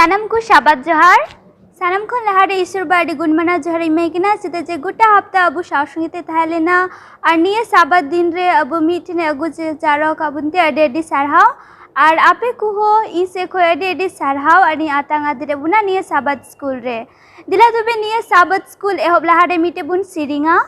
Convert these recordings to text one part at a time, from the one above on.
सानम को शाबाद जोहार सानम खन लहारे ईश्वर बाड़ी गुणमाना जोहार इमेकिना चिते जे गोटा हफ्ता अबु सावसंगीते थालेना और निये साबाद दिन रे अबु मीठने अगु जे जारो काबुनते अडे अडे सारहाव और आपे को हो इसे को अडे अडे सारहाव अनि आतांग आदिरे बुना निये साबाद स्कूल रे दिला तबे निये साबाद स्कूल एहब लहारे मीटे बुन सिरिंगा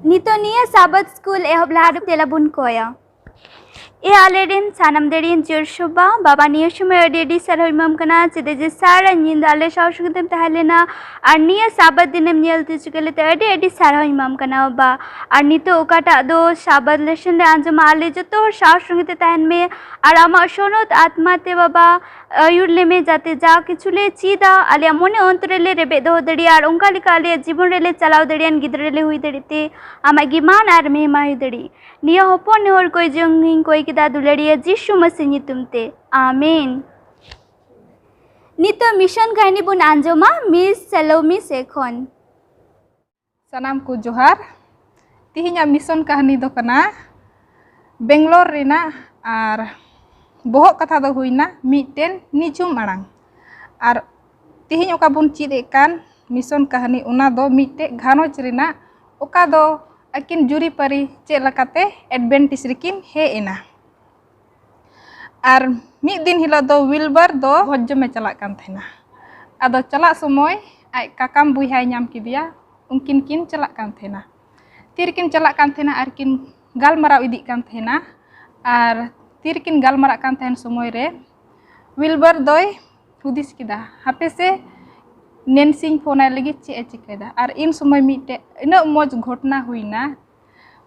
नितोनिया साबाद स्कूल एहब लहारे तेला बुन कोया ए आलेरिन सानम देरिन जोरसोबा बाबा निये समय अडी अडी सार इमाम कना चिदे जे सारा निंद आले सावसुगतम तहलेना और निये साबाद दिनम नेलते चुकेले ते अडी अडी सार इमाम कना बा और नितो ओकाटा दो साबाद लेसन ले आंजम आले जतो सावसुगते तहन में और आमा सोनत आत्मा ते बाबा आयुर्ले में जाते जा किछुले चीदा आले मने अंतरेले रेबे दो दड़िया और उनका लिका आले जीवन रेले चलाव दड़ियान गिद्रेले हुई दड़िते आमा गिमान और मेहमा हुई दड़ी निया होपन और कोई जंगिंग कोई किदा दुलड़िया जिसु मसीह नितुमते आमीन नितो मिशन कहानी बुन आंजमा मिस सलोमी सेखोन सानाम को जोहार तिहिnya मिशन कहानी दो कना बेंगलोर रेना और बोहक कथा दो हुईना मिटेन निजुम आड़ांग और तिहिñ ओका बुन चीद एकान मिशन कहानी उना दो मिटे घानोज रेना ओका दो अकिन जुरी परी चेक लकाते एडवेंटिस रिकिन हे एना और मिद दिन हिलो दो विलबर दो हज में चला कान थेना आदो चला समय आई काकाम बुहाय नाम किदिया उनकिन किन चला कान थेना तिरकिन चला कान थेना और किन गालमाराव इदी कान थेना और तिरकिन गालमारा कान थेन समय रे विलबर दोय हुदिस किदा हापे से नेंसिंग फोना लगी चे चिकेदा और इन समय मिटे इन मज घटना हुईना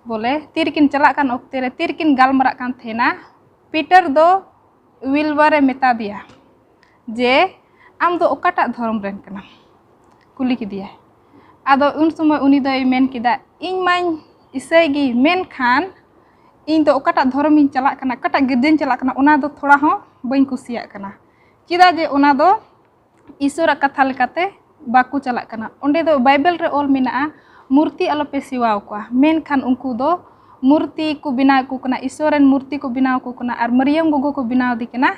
बोले तिरकिन चला कान ओक्ते रे तिरकिन गालमारा कान थेना पीटर दो विलबर मेता दिया जे आम दो ओकाटा धर्म रेन कना कुली किदिया आदो उन समय उनी दोय मेन किदा इन माइन इसेगी मेन खान इन तो ओकाटा धर्म इन चला कना कटा गिरदेन चला कना उना दो थोड़ा हो बइन कुसिया कना चिदा जे उना दो ईश्वर कथा लेकाते बाकू चला कना ओंडे दो बाइबल रे ऑल मिना मूर्ति आलोपे सिवाव को मेन खान उनको दो मूर्ति को बिना को कना ईश्वरन मूर्ति को बिना को कना और मरियम गोगो को बिनाव दी कना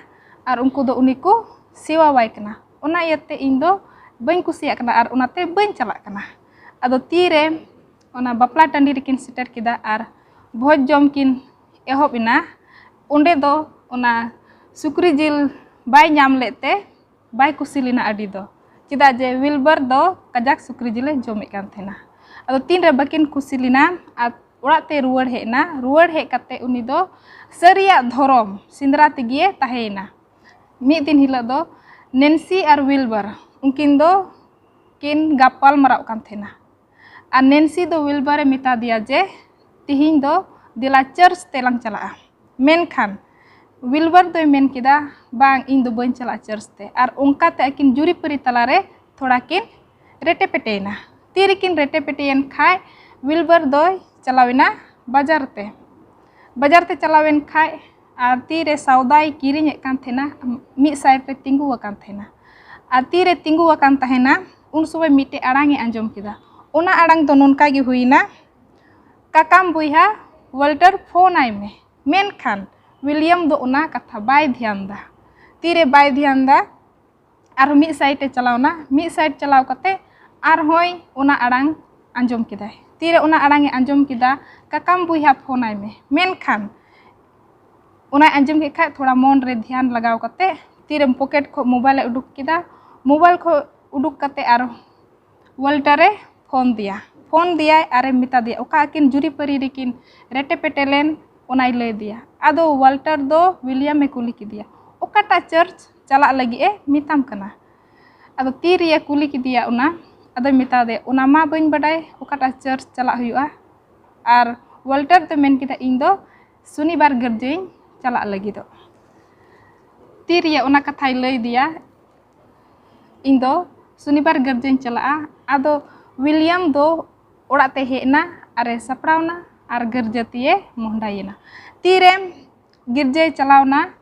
और उनको दो उनी को सेवा वाई कना ओना इयते इन दो बइन कुसिया कना और उनाते बइन चला कना अदो तीरे ona bapla tandi rekin seter kida ar bhoj jom kin ehob ina onde do ona sukri jil bai nyam lete bai kusilina adi do cida je Wilbur do kajak sukri jile jomek kan thena ado tin re bakin kusilina at orak te ruwar he kate uni do saria dhorom sindra tigie tahena mid din hila do Nancy ar Wilbur unkin do kin gapal marau kan thena ar Nancy do Wilbur e mita dia je tihin do dila church telang chalaa menkhan Wilbur do men kida bang ing do bain chala church te ar onka te akin juri pari talare thoda kin rete petena tirikin rete peteyen khai Wilbur do chalawina bazar te chalawen khai ar tire saudai kiring kan thena mi side pe tingu akan thena ar tire tingu akan tahena un sobai mite arang e anjom kida ona arang do nonka gi huina kakam buiha Walter phone ai me menkhan William do ona katha bai dhyan da tire bai dhyan da ar mi side te chalawna mi side chalaw kate ar hoy ona arang anjom kidai tire ona arang e anjom kida kakam buiha phone ai me menkhan ona anjom ke khai thoda mon re dhyan lagaw kate tire pocket kho mobile uduk kida mobile kho uduk kate ar Walter e phone dia are mita dia oka akin juri pari rekin rete petelen onai lay dia ado Walter do William e kuli kidia okata church chalak lagi e mitam kana ado tiriya kuli kidia ona ado mita de ona ma bain badai okata church chalak huyua ar Walter te men kita ing do sunibar gerjeng chalak lagi do tiriya ona kathai lay dia ing do sunibar gerjeng chalaa ado William do orak te hekna are saprawna ar gerja tie mohdayena tirem girja chalawna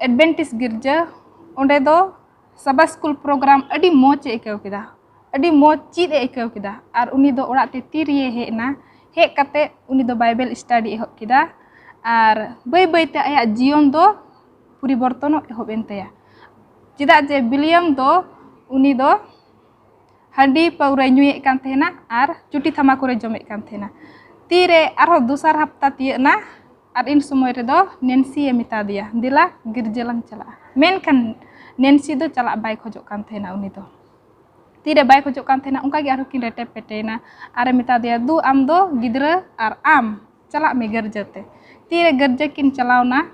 Adventist girja onde do sabah school program adi moj e ekaw kida adi moj chid e ekaw kida ar uni do orak te tiriye hekna hek kate uni do Bible study ehob kida ar bai te aya jion do puribortono ehob enteya cida je William do uni do hadi paura nyuye kan thena ar cuti thamakure jomek kan thena tire arho dusar hafta tiena ar in somoy re do Nancy e mita dia dila girjelang chala menkhan Nancy do chala bai khojok kan thena uni do tire bai khojok kan thena onka gi arho kin rete petena ar mita dia du am do gidra ar am chala me gerjate tire gerje kin chalawna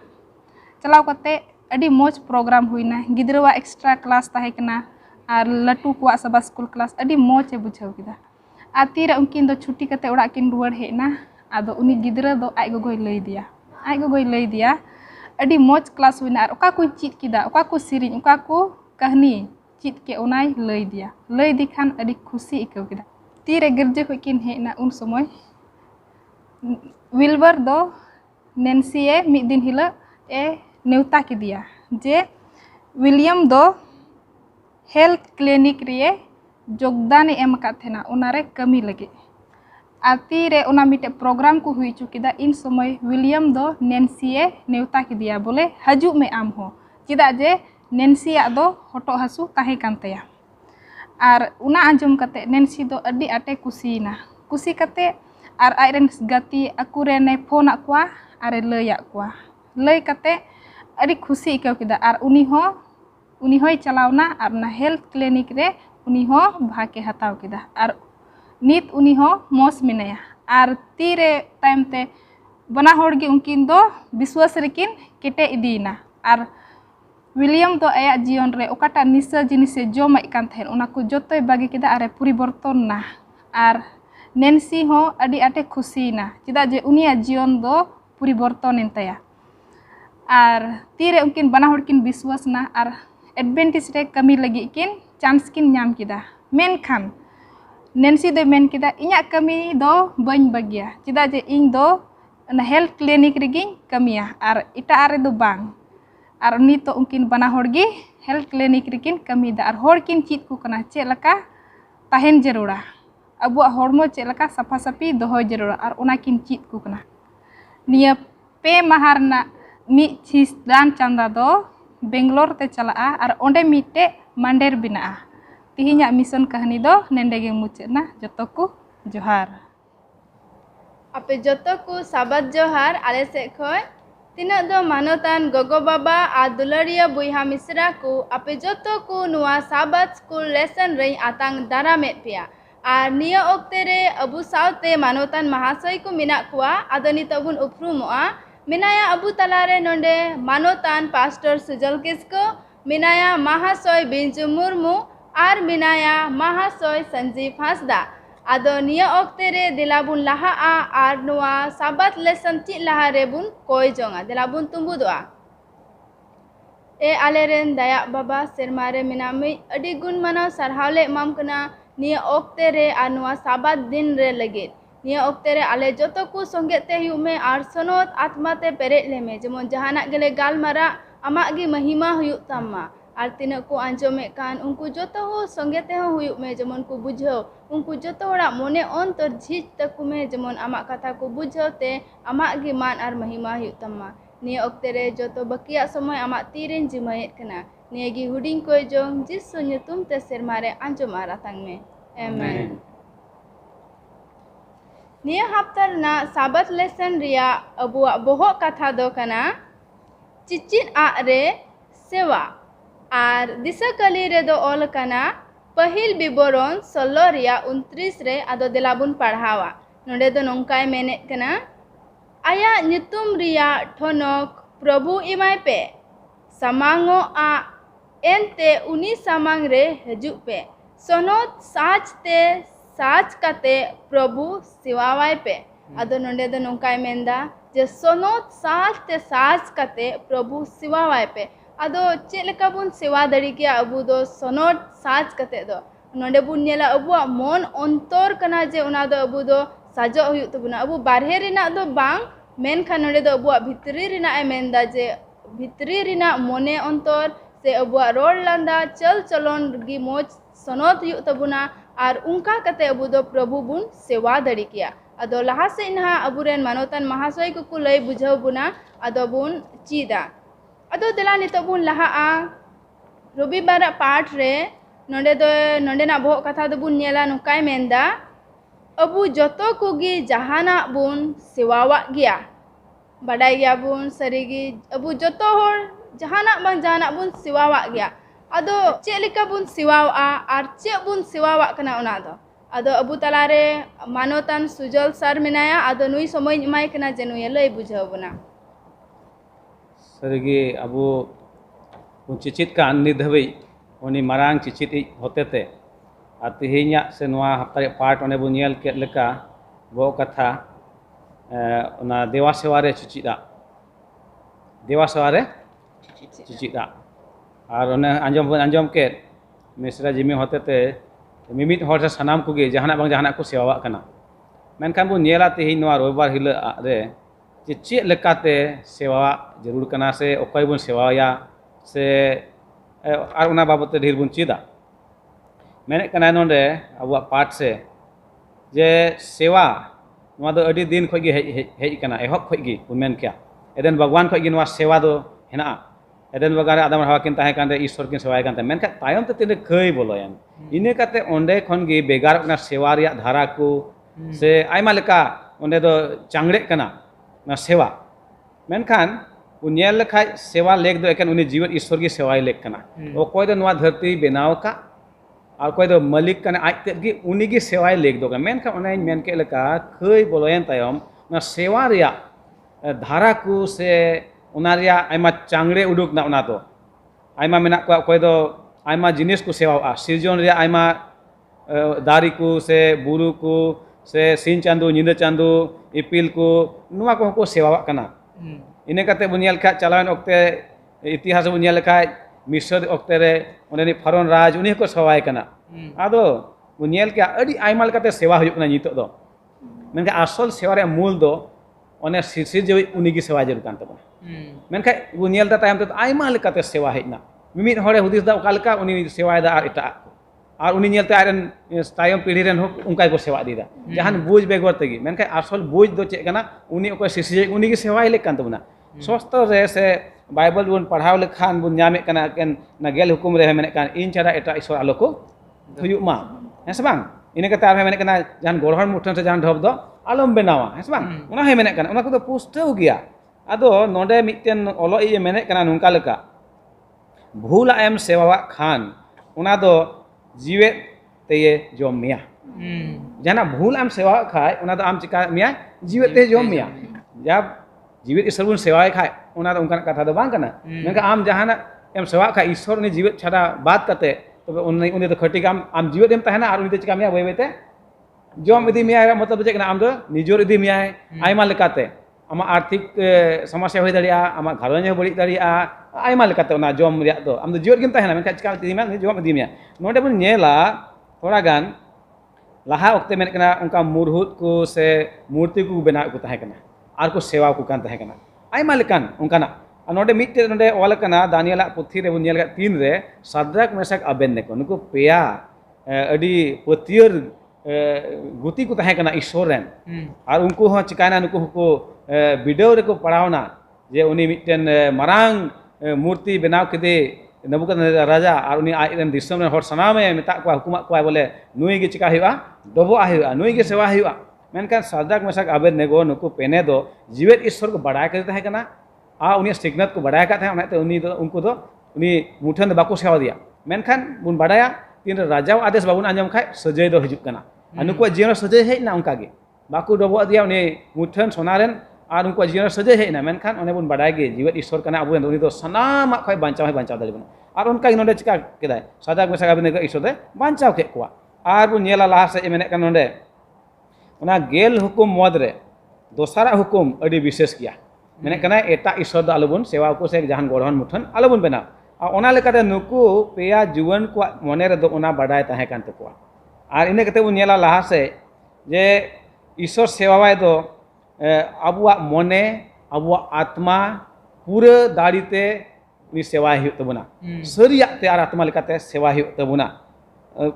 chalaw kate adi moj program huina gidra wa extra class tahe kana ar latu kuwa sabah school class adi moj e bujhaw kida atira unkin do chuti kate orak kin ruwar hekna ado uni gidra do ai gogoi lay dia adi moj class huina ar oka ku chit kida oka ku siring oka ku kahni chit ke onai lay dikhan adi khusi ikaw kida tire gerje hokin hekna un somoy Wilbur do Nancy e mid din hila e neuta kidia je William do health clinic rie jogdan em kat thena onare kami lagi ati re ona mite program ku hui chukida in somoy William do Nancy e neuta kidia bole haju me am ho cida je Nancy a do hoto hasu tahe kan teya ar una anjom kate Nancy do adi ate kusi kate ar airen gati akure ne phone akwa are lay kate adi khusi ikaw kida ar uni hoy chalawna ar na health clinic re uni ho bhake hataw kida ar nit uni ho mos minaya ar tire time te bana horgi unkin do biswas rekin kete idina ar William do aya jion re okata nisa jinise joma ikan then ona ku jotoy bagi kida are puriborton na ar Nancy ho adi ate khusi na cida je unia jion do puriborton entaya ar tire unkin bana horkin biswas na ar Adventist re kami lagi kin chance kin nyam kida menkhan Nancy do men kida inya kami do bain bagia cida je ing do na health clinic regin kamia ar ita are do bang ar nito unkin bana horgi health clinic regin kami da ar horkin chit ku kana chelaka tahen jarura abu hormo chelaka safa sapi doho jarura ar onakin chit ku kana nia pe maharna mi chis dan chanda do Bangalore te chalaa ar onde mite mandir binaa tihinya mission kahani do nendege mucena jotoku johar आपे जतो को साबात जोहार आले से खोय तिना दो मानोतान गोगो बाबा आ दुलारिया बुइहा मिश्रा को आपे जतो को नुआ साबात स्कूल लेसन रही आतांग दारामेत पिया और निया ओक्ते रे अबु सावते मानोतान महाशय को मिना कुआ आदो नितो बुन उपरुमोआ मिनाया अबु तलारे नोंडे मानोतान पास्टर सुजल किस्को मिनाया महाशय बिंजु मुर्मू और मिनाया महाशय संजीव हांसदा आदो निया ओक्ते रे दिलाबुन लाहा आर नुआ साबात लेसन ची लाहा रे बुन कोय जोंगा दिलाबुन तुम्बुदोआ ए आलेरेन दया बाबा सेरमारे मिनामी अडी गुण मनाव सरहावले माम कना निया ओक्ते रे आ नुआ साबात दिन रे लगे निया ओक्ते रे आले जतो को संगे ते हुयु में आर सनोत आत्मा ते पेरे ले में जेमन जहाना गेले गालमारा आमाग गी महिमा हुयु तम्मा और तीना को आंजोमे कान उनको जतो हो संगे ते हो हुयु में जेमन को बुझो उनको जतो होड़ा मोने अंतर झिज तक में जेमन आमा कथा को बुझो ते आमाग गी मान और महिमा हुयु तम्मा निया ओक्ते रे जतो बकिया समय आमा तीरेन जिमायत कना निया गी हुडिंग कोय जों जिसु ᱧᱩᱛᱩᱢ ते सेरमारे आंजोमा रातांग में आमेन निया हफ्ता ना साबात लेसन रिया अबुआ बोहो कथा दो कना चिचिन आ रे सेवा और दिशा कली रे दो ऑल कना पहिल विवरण 16 रिया 29 रे आदो दिलाबुन पढ़ावा नोडे दो नोंकाय मेने कना आया ᱧᱩᱛᱩᱢ रिया ठोनक प्रभु इमाय पे समांगो आ एनते उनी समांग रे हजु पे सोनोत साच ते साच काते प्रभु सिवावाय पे आदो नोंडे दो नोंकाय मेंदा जे सोनोत साच ते साच काते प्रभु सिवावाय पे आदो चेलेका बुन सेवा दड़ी के अबु दो सोनोट साच काते दो नोंडे बुन नेला अबुआ मन अंतर कना जे उना दो अबु दो साजो हुयु तबुना अबु बारहे रिना दो बांग मेनखान नोंडे दो अबुआ भितरी रिना ए मेंदा जे भितरी रिना मोने अंतर से अबुआ रोड लांदा चल चलन गी मोज सनोत हुयु तबुना और उनका कते अबु दो प्रभु बुन सेवा दड़ी किया अदो लहा से इनहा अबुरेन मानोतान महाशय को लय बुझाव बुना अदो बुन चीदा अदो दिला नितो बुन लहा आ रविवार पाठ रे नोंडे ना बोह कथा दो बुन नेला नुकाय मेंदा अबु जतो कोगी जहाना बुन सेवावा गया बडाय गया बुन सरीगी अबु जतो होर जहाना बंग जहाना बुन सेवावा गया अदो चेलिका बुन सेवावा और चे बुन सेवावा कना उना दो अदो अबु तलारे मानोतान सुजल सर मिनाया अदो नुई समय इमाय कना जे नुई लय बुझाव बुना सरीगी अबु चिचित का नित हबी उनी मारांग चिचित होतेते और तिहिnya से नुआ हफ्ता पार्ट ओने बु नेल के लेका बो कथा ओना देवा सेवा रे चिचिदा चिचिदा और ओने आंजम के मिश्रा जिमी होतेते मिमित हर से सनाम को जहाना बंग जहाना को सेवा कना मेनखान बु नेला तिहिन नुआ रविवार हिला रे जे चे लेकाते सेवा जरूर कना से ओकय बुन सेवाया से और उना बाबते ढेर बुन चीदा मेने कना नोंडे अबुआ पाठ से जे सेवा नुआ दो अडी दिन खगी हेज कना एहब खगी बुन मेन क्या एदेन भगवान खगी नुआ सेवा दो हेना एदेन बगारे आदम हवा किन ताहे कांदे ईश्वर किन सेवाय कांदे मेनखा तायम ते तिने खय बोलोयन इने काते ओंडे खन गे बेगार ना सेवा रिया धारा को से आयमा लेका ओंडे दो चांगड़े कना ना सेवा मेनखान उन्याल लेखा सेवा लेख दो एकेन उनी जीवन ईश्वर की सेवाय लेख कना ओकोय दो नुआ धरती बेनाव का और कोई दो मालिक कना आज तक की उनी की सेवाय लेख दो का मेनखा ओने मेन के लेका खय बोलोयन तायम ना सेवा रिया धारा को से उनारिया आयमा चांगड़े उडुक ना उना तो आयमा मेना को कोई दो आयमा जिनिस को सेवा सिरजन रिया आयमा दारी को से बुरु को से सिन चांदू निंदा चांदू इपिल को नुआ को सेवा कना इने काते बुनियाल खा चलावन ओक्ते इतिहास बुनियाल खा मिस्र ओक्ते रे उनेनी फरन राज उनी को सेवाय कना आदो बुनियाल के अडी आयमाल काते सेवा हुjuk ना नितो दो मेनका असल सेवा रे मूल दो ओने सिरसिर जे उनी की सेवा जरूर कान तबना मेनका बुनियाल दा तायम तो आयमाल काते सेवा हेना मिमित हरे हुदिस दा ओकालका उनी सेवाय दा एटा और उनी नेलते आयरन तायम पीढ़ी रेन हो उनका को सेवा दीदा जहान बुझ बेगोर तेगी मेनका असल बुझ दो चे कना उनी ओको सिरसिर उनी की सेवाय ले कान तबना स्वस्थ रे से बाइबल बुन पढ़ाव लेखान बुन नामे कना केन ना गेल हुकुम रे मेने कान इन छाड़ा एटा ईश्वर आलो को हुयु मा हेस बांग इने कता आर मेने कना जहान गोरहन मुठन से जहान ढब दो alom benawa hes bang ona he menek kana ona ko do pustau gya ado node mitten olo iye menek kana nungka leka bhula em sewa khan ona do jiwe teye jom mia jana bhul am sewa khai ona do am chika mia jiwe te jom mia jab jiwe isor bun sewa khai ona do ungkan katha do bang kana menka am jahana em sewa khai isor ni jiwe chada baat kate tobe uni do khati kam am jiwe dem tahena ar uni te chika mia boi bete jom idi mia मतलब je kana am do nijor idi mia aima lekate ama arthik samasya hoi daria ama gharonye bari daria aima lekate ona jom riak do am do jiwe gem tahena menka chika ti mia jom idi mia node bun nyela thoda gan laha okte men kana unka murhut ko se murti ko bena ko tahe kana ar ko sewa ko kan tahe kana aima lekan unkana node mitte node wala kana daniela puthi re bun nyel ga tin re sadrak mesak aben ne ko nuko peya adi potier guti ko tahe kana isoren ar unku ho chikana nuko ko video re ko padawna je uni mitten marang murti benaw kede Nebukadnezar raja ar uni airen disam ren hor saname meta ko hukumat ko bole nui ge chika hiwa dobo ahiwa nui ge sewa hiwa menkan sadrak mesak aben nego nuku pene do jiwet ishor ko badai kate tahe kana a uni signat ko badai ka tahe onate uni do unku do uni muthan do bako sewa dia menkan bun badaya tin raja ades babun anjam khai sajay do hijuk kana anu ko jion sajay hei na unka ge bako dobo dia uni muthan sonaren ar unku jion sajay hei na menkan one bun badai ge jiwet ishor kana abu uni do sanama khai banchaw dari bun ar onka node chika kedai sadrak mesak aben nego ishode banchaw ke kwa ar bun nyela laha se menek kan node ona gel hukum modre dosara hukum adi bishes kiya menek kana eta ishod alubun sewa ko se jahan gorhon muthan alubun bena ona lekate nuku peya juwan ko monere do ona badai tahe kan takwa ar ine kate bun nyela laha se je ishor sewa wai do abuwa mone abuwa atma pura darite ni sewa hiu tabuna sariya te ar atma lekate sewa hiu tabuna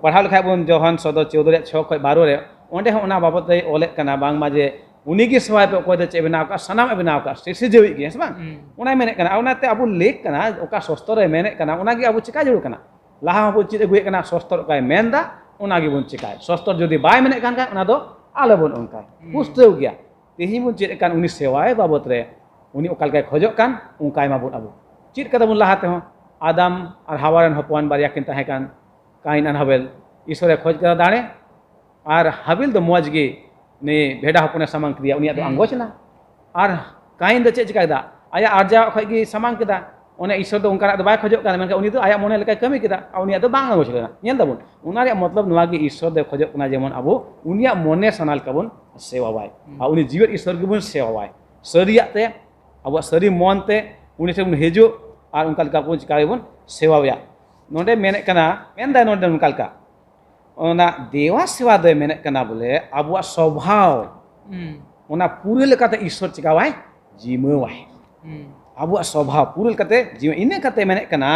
padhal khai bun johan sodor 14 6 khoi 12 re onde ona babot dei olek kana bang maje uni gi sewa pe ko de che benaw ka sanam benaw ka sisi jewi gi bang ona menek kana ona te abu lek kana oka sostor re menek kana ona gi abu chika juru kana laha abu chit agu kana sostor kai menda ona gi bun chikai sostor jodi bai menek kan ka ona do ale bun onkai pusteu gya tehi bun chit kan uni sewa babot re uni okal kai khojok kan onkai ma bun abu chit kata bun laha te ho adam ar hawaran hopwan barya kin tahe kan kain an habel isore khoj kara dane আর হাবিল তো মজ গে নে ভেড়া হপনে সামাং কিয়া উনিয়া তো আঙ্গোচ না আর কাইন দে চেচিকা দা আয়া আরজা খই গে সামাং কিদা ওনে ঈশ্বর তো উনকানা তো বাই খজক কান মেনকা উনি তো আয়া মনে লেকা কামি কিদা উনিয়া তো বাং আঙ্গোচ না নেন দাবুন উনারে মতলব নোয়া গে ঈশ্বর দে খজক না যেমন আবু উনিয়া মনে সানাল কাবুন সেবা বাই আর উনি জীবত ঈশ্বর গবুন সেবা বাই সরিয়াতে আবু সরি মনতে উনি সেবুন হেজু আর উনকাল কাবুন চিকাইবুন সেবা বাই নডে মেনে কানা main the নডে উনকালকা ona dewa sewa de menek kana bole abuak swabhaw ona pura lekate ishor chikawai jimawai abuak swabhaw pura lekate jima ine kate menek kana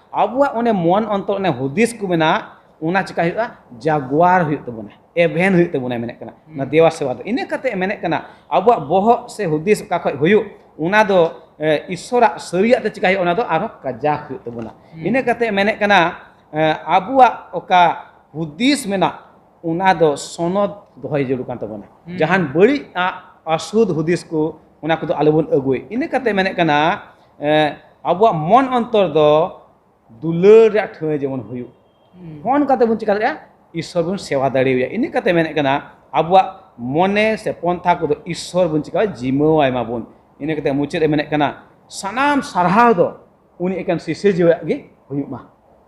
abuak one mon ontor ne hudis ku mena ona chika huya jaguar huyu tabuna even huyu tabuna menek kana na dewa sewa de ine kate menek kana abuak bohok se hudis ka khoi huyu ona do ishora sariya te chika huya ona do aro kajak huyu tabuna ine kate menek kana abuak oka hudis mena una do sonod dohai jelu kan tabona jahan bari asud hudis ko una ko do alubun agui ine kate menek kana abuak mon ontor do dular ya thwe jemon huyu hon kate bun chika ya ishor bun sewa dariya ine kate menek kana abuak mone se pontha ko do ishor bun chika jimo ai ma bun ine kate muchet menek kana sanam sarhaw do uni ekan sise jiwa ge huyu ma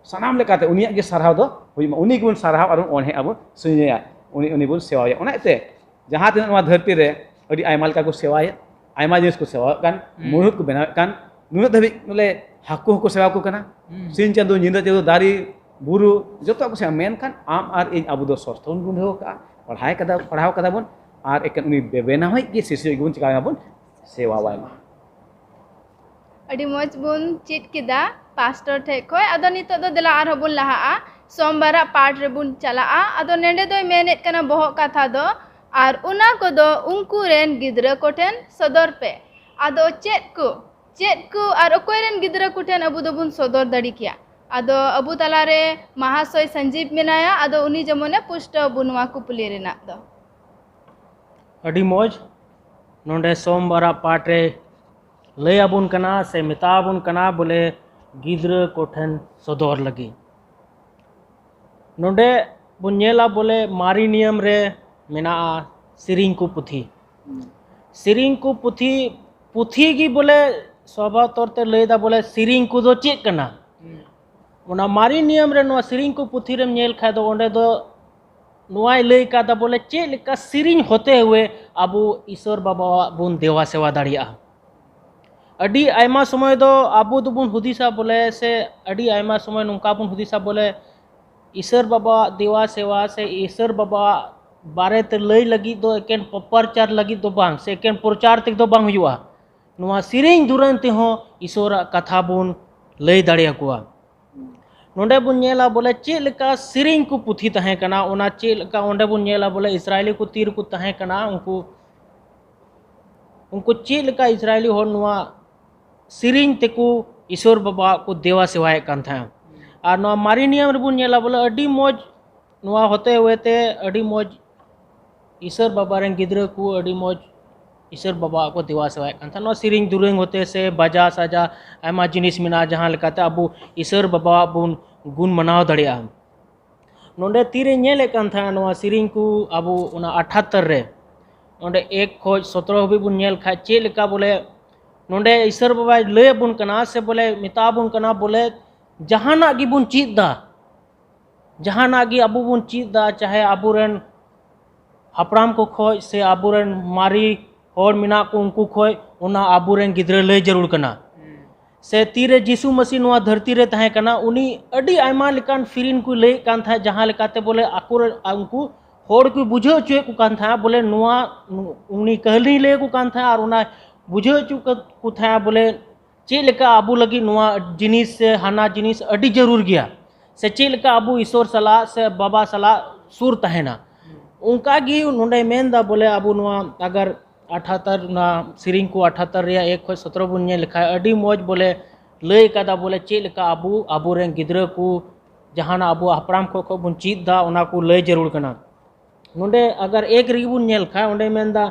sanam lekate unia ge sarhaw do huima uni gun sarhaw arun onhe abu sunya uni bun sewa ya ona ete jaha tin noa dharti re adi aimal ka ko sewa ya aima jenis ko sewa kan murut ko benaw kan nunut dhabi nole haku ko sewa ko kana sin chandu nyinda chandu dari buru joto ko sewa men kan am ar in abu do soston gun ho ka padhaw kada bun ar ekan uni bebena hoi ge sisi gun chika bun sewa wa ma adi moj bun chit kida pastor the khoi ado nito do dela ar hobun laha a सोमवार पाठ rebun chalaa ado nende doy menet kana bohok katha do ar una ko do unku ren gidra koten sodor pe ado chet ku ar okoy ren gidra koten abu do bun sodor dadi kiya ado abu talare mahasoy sanjeev menaya ado uni jemone pushta bunwa ku puli rena do अडी मौज नोंडे सोमवार पाठ रे लय आबुन कना से मेताबुन कना बोले गिद्रा कोठन सदर लगी नोंडे बुन नेला बोले मारी नियम रे मेना सिरिंग को पुथी पुथी की बोले स्वभाव तौर ते लयदा बोले सिरिंग को दो चेक कना उना मारी नियम रे नो सिरिंग को पुथी रे नेल खा दो ओंडे दो नुआई लय का दा बोले चे लेका सिरिंग होते हुए अबू ईश्वर बाबा बुन देवा सेवा दाड़िया अडी आयमा समय दो अबू दो बुन हुदिसा बोले से अडी आयमा समय नुका बुन हुदिसा बोले ईश्वर बाबा देवा सेवा से ईश्वर बाबा बारे ते लय लगी दो एकेन प्रचार लगी दो बांग से एकेन प्रचार तक दो बांग हुआ नुआ सिरिंग दुरन ते हो ईश्वर कथा बुन लय दाड़िया कुआ नोंडे बुन नेला बोले चे लेका सिरिंग को पुथी तहे कना ओना चे लेका ओंडे बुन नेला बोले इस्राएली को तीर को तहे कना उनको चे लेका इस्राएली हो नुआ सिरिंग तेको ईश्वर बाबा को देवा सेवाए कान था और नुआ मारी नियम रे बुन नेला बोले अडी मौज नुआ होते हुए ते अडी मौज ईश्वर बाबा रे गिद्रा को अडी मौज ईश्वर बाबा को देवा सेवाए कान था नुआ सिरिंग दुरंग होते से बाजा साजा आयमा जिनिस मिना जहां लेकाते अबू ईश्वर बाबा बुन गुण मनाव दड़िया नोंडे तीरे नेले कान था नुआ सिरिंग को अबू उना 78 रे नोंडे 1 खोज 17 हबी बुन नेल खा चे लेका बोले नोंडे ईश्वर बाबा लय बुन कना से बोले मिता बुन कना बोले जहाना गी बुन चीत दा जहाना गी अबू बुन चीत दा चाहे अबूरन हपराम को खोज से अबूरन मारी और मिना को उनको खोय उना अबूरन गिद्रा लय जरूर कना से तीरे जीसु मसीह नुआ धरती रे तहे कना उनी अडी आयमा लेकान फिरिन को लय कान था जहां लेकाते बोले आकुर उनको होड़ को बुझो चुए को कान था बोले नुआ उनी कहली ले को कान था और उना बुझो चु को था बोले चे लेका अबू लगी नुआ जिनिस से हाना जिनिस अडी जरूर गया से चे लेका अबू ईश्वर सला से बाबा सला सुर तहेना उनका गी नोंडे मेनदा बोले अबू नुआ अगर 78 ना सिरिंग को 78 रे 1 खोज 17 बुन ने लिखा अडी मौज बोले लय कादा बोले चे लेका अबू रे गिद्रा को जहाना अबू हपराम को बुन चीत दा उना को लय जरूर कना नोंडे अगर एक री बुन नेल खा ओंडे मेनदा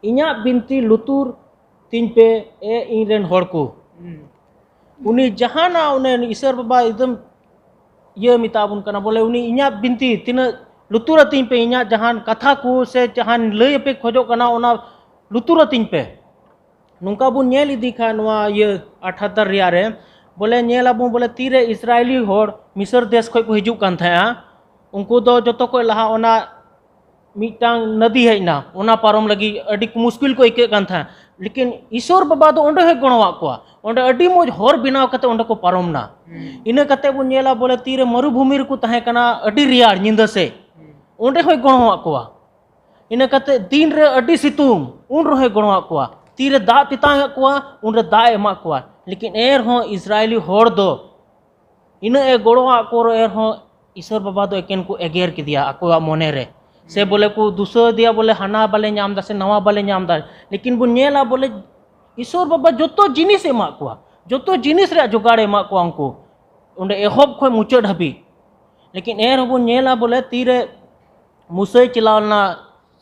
इन्या बिनती लुतुर तीन पे ए इनरेन होड़ को उनी जहाना उन्हें ईश्वर बाबा एकदम ये मिताबुन कना बोले उनी इन्या बिनती तीन लुतुर तीन पे इन्या जहान कथा को से जहान लय पे खोजो कना ओना लुतुर तीन पे नुका बुन नेल इदी खा नुआ ये 78 रिया रे बोले नेल अबू बोले तीरे इस्राएली होड़ मिस्र देश खो को हिजु कान था उनको दो जतो को लहा ओना मिटांग नदी है ना ओना पारम लगी अडी मुश्किल को इके कान था लेकिन ईश्वर बाबा दो ओंडे है गणवा को ओंडे अडी मोज होर बिनाव कते ओंडे को पारम ना इने कते बुन नेला बोले तीरे मरुभूमि को तहे कना अडी रियार निंदा से ओंडे होय गणवा को इने कते दिन रे अडी सितुंग उन रहे गणवा को तीरे दा तिता को उन रे दा एमा को लेकिन एर हो इस्राएली होड़ दो इने ए गणवा को एर हो ईश्वर बाबा दो एकेन को एगेर के दिया अको मोने रे से बोले को दूसरा दिया बोले हाना बाले नाम दा से नवा बाले नाम दा लेकिन बुन नेला बोले ईश्वर बाबा जोतो जिनिस एमा को जोतो जिनिस रे जुगाड़ एमा को अंको उंडे एहब खो मुचड़ हबी लेकिन एर बुन नेला बोले तीरे मुसई चिलावना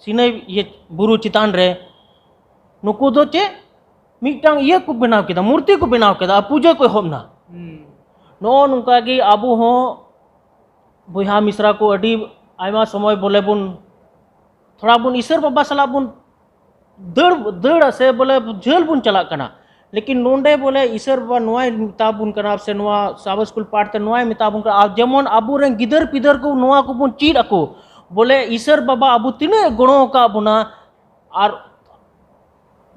सिने ये बुरु चितान रे नुकु दो चे मिटांग ये को बनाव केदा मूर्ति को बनाव केदा पूजा को होमना नो नुका की आबू हो बुहा मिश्रा को अडी आयमा समय बोले बुन थोड़ा बुन ईश्वर बाबा सला बुन दड़ से बोले झेल बुन चला कना लेकिन नोंडे बोले ईश्वर बाबा नुआय मिताबुन कना से नुआ साब स्कूल पाठते नुआय मिताबुन कना जेमन आबू रे गिदर पिदर को नुआ को बुन चीड अको बोले ईश्वर बाबा अबू तीने गुणों का बुना और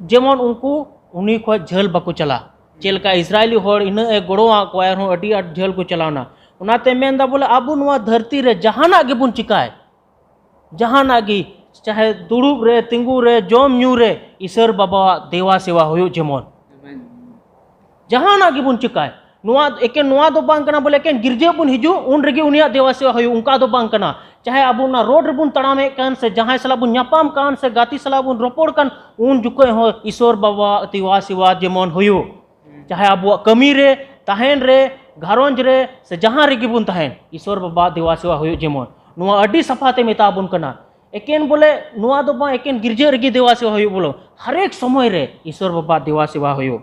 जेमन उनको उन्हीं को झेल बको चला चेल का इस्राएली होड़ इन गुणों को आर हो अडी अड झेल को चलावना उनाते मेनदा बोले अबू नुआ धरती रे जहाना गे बुन चिकाय जहाना गी चाहे दुड़ुब रे तिंगू रे जोम न्यू रे ईश्वर बाबा देवा सेवा होयो जेमन जहाना गे बुन चिकाय नुआ एके नुआ दो बांग कना बोले एके गिरजे बुन हिजु उन रेगे उनिया देवा सेवा होयो उनका दो बांग कना चाहे अबू ना रोड रे बुन तड़ामे कान से जहां सला बुन न्यापाम कान से गाती सला बुन रोपोड़ कान उन जुके हो ईश्वर बाबा देवा सेवा जेमन होयो चाहे अबू कमी रे तहन रे घरोंज रे से जहां रेगे बुन तहन ईश्वर बाबा देवा सेवा होयो जेमन नुआ अडी सफाते मेता बुन कना एकेन बोले नुआ दो बा एकेन गिरजा रेगी देवा सेवा हुयो बोलो हर एक समय रे ईश्वर बाबा देवा सेवा हुयो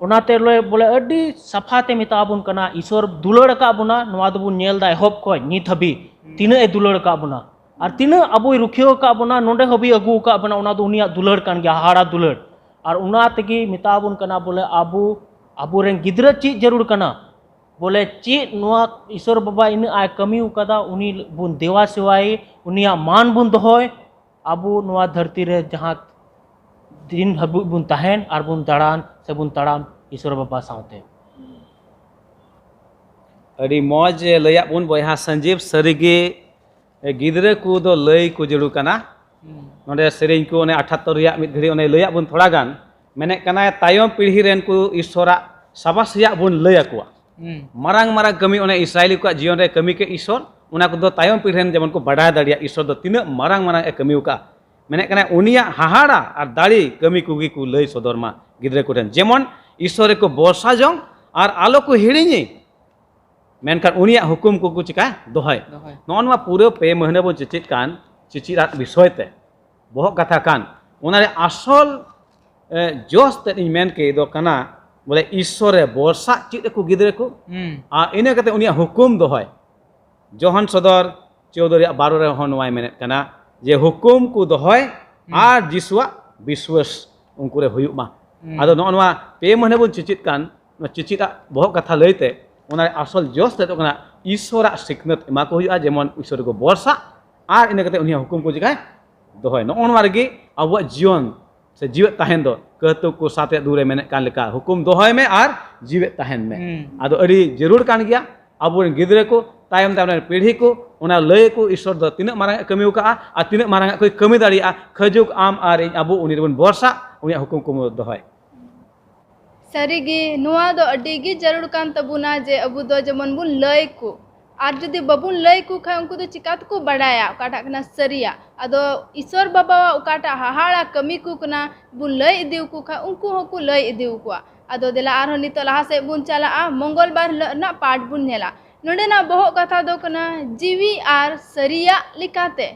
ओनाते बोले अडी सफाते मेताबुन कना ईश्वर दुलड़ का बुना नुआ दो बुन नेल दा एहब खय नित हबी तिना ए दुलड़ का बुना और तिना अबो रुखियो का बुना नोंडे हबी अगु का बुना ओना दो उनिया दुलड़ कान गया हाड़ा दुलड़ और उना तेगी मेताबुन कना बोले अबो रेन गिद्रा चीज जरूर कना बोले चीज नुआ ईश्वर बाबा इन आय कमी उकादा उनी बुन देवा सेवाई उनिया मान बुन दोहय अबो नुआ धरती रे जहां दिन हबु बुन तहन और बुन दाड़ान से बुन तड़ाम ईश्वर बाबा सावते अड़ी मौज लया बुन बयहा संजीव सरिगे गिद्रा को दो लय को जरूर कना नोडे सेरेंज को ने 78 रिया मिद घड़ी ओने लया बुन थोड़ा गान मेने कना तायम पीढ़ी रेन को ईश्वरा साबास रिया बुन लय अकुआ मारांग मारांग कमी ओने इस्राएली को जीवन रे कमी के ईश्वर उना को दो तायम पीढ़ी रेन जेमन को बड़ा दाड़िया ईश्वर दो तीन मारांग मारांग ए कमी उका मेने कना उनिया हाहाड़ा और दाड़ी कमी कुगी को लय सदरमा गिद्रा को जेमन ईश्वर को बर्षा जंग और आलो को हिड़िनी मेनखान उनिया हुकुम को चिका दोहय नोनवा पूरे पे महीने बन चिचित कान चिचिरात विषय ते बहुत कथा कान उनारे आसल जोश ते मेन के दो कना बोले ईश्वर बर्षा चित को गिद्रा को आ इने कते उनिया हुकुम दोहय जोहन सदर 14:12 रे होनवाय मेने कना जे हुकुम को दोहय और जिसुआ विश्वास उनको रे हुयुक मा आदो नोनवा पे महीने बन चिचित कान चिचिता बहुत कथा लयते उना आसल जोश ते तो कना ईश्वरा सिकनत एमा को हुयुआ जेमन ईश्वर को बर्षा और इन कते उनिया हुकुम को जिका दोहय नोनवा रेगी अब जीवन से जीवित तहन दो कहतो को साथे दूरे मेने कान लेका हुकुम दोहय में और जीवित तहन में आदो अड़ी जरूर कान गया अब गिद्रा को तायम तायम पीढ़ी को उना लय को ईश्वर दो तीन मारांग कमी उका और तीन मारांग कोई कमी दाड़िया खजुक आम और अब उनी बन बर्षा उनिया हुकुम को दोहय सरीगी नुआ दो अडिगी जरूर कान तबुना जे अबु दो जमन बुन लय को और जुदी बबुन लय को खा उनको तो चिकात को बढ़ाया उकाटा कना सरिया अदो ईश्वर बाबा उकाटा हाहाड़ा कमी को कना बुन लय इदिउ को खा उनको होको लय इदिउ को अदो देला आरो नितो लहा से बुन चला मंगलबार ना पाठ बुन नेला नोडे ना बहुत कथा दो कना जीवी और सरिया लिकाते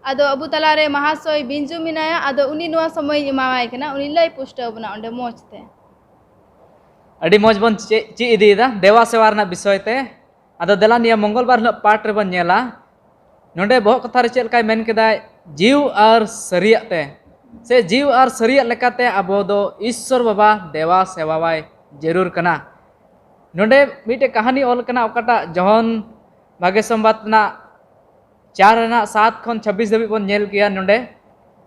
अदो अबु तलारे महाशय बिंजु मिनाया अदो उनी नुआ समय इमावाय कना उनी लय पुष्ट बना ओंडे मोचते अड़ी मौज बन ची इदीदा देवा सेवा रना विषय ते अदो देला निया मंगलबार न पाठ रे बन नेला नोडे बहुत कथा रे चेलकाय मेन केदा जीव और सरिया ते से जीव और सरिया लेकाते अबो दो ईश्वर बाबा देवा सेवावाय जरूर कना नोडे मिटे कहानी ऑल कना ओकाटा जहन भाग्य संबाद ना 4:7 खन 26 धबी बन नेल किया नोडे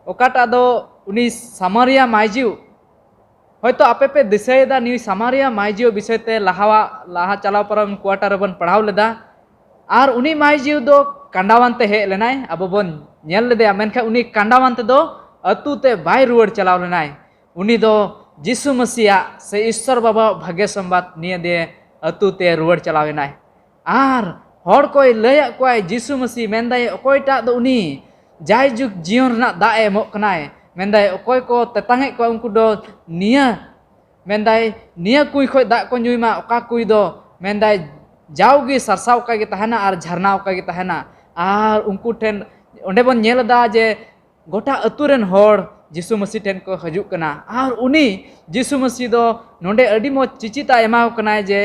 ओकाटा दो उनी सामरिया माइजिव होयतो आपे पे दिसैदा नी सामरिया माइजिव विषय ते लाहा चलाव परम क्वार्टर बन पढ़ाव लेदा और उनी माइजिव दो कांडावानते हे लेनाय अब बन नेल लेदया मेनखा उनी कांडावानते दो अतु ते बाय रुवाड़ चलाव लेनाय उनी दो जिसु मसीहा से ईश्वर बाबा भाग्य संबाद निये दे अतु ते रुवाड़ चलाव लेनाय और हर कोई लय कोय जिसु मसीह मेनदाय अकोयटा दो उनी जाय जुग जीवन रना दा एमोक कनाय मेनदाय अकोय को तेतांगे को उनको दो निया मेनदाय निया कुई खोय दा को नुइमा ओका कुई दो मेनदाय जावगी सरसाव का गे तहना और झरनाव का गे तहना और उनको ठेन ओंडे बन नेल दा जे गोटा अतुरेन हर जिसु मसीह ठेन को हजुक कना और उनी जिसु मसीह दो नोंडे अडी मो चिचिता एमाव कनाय जे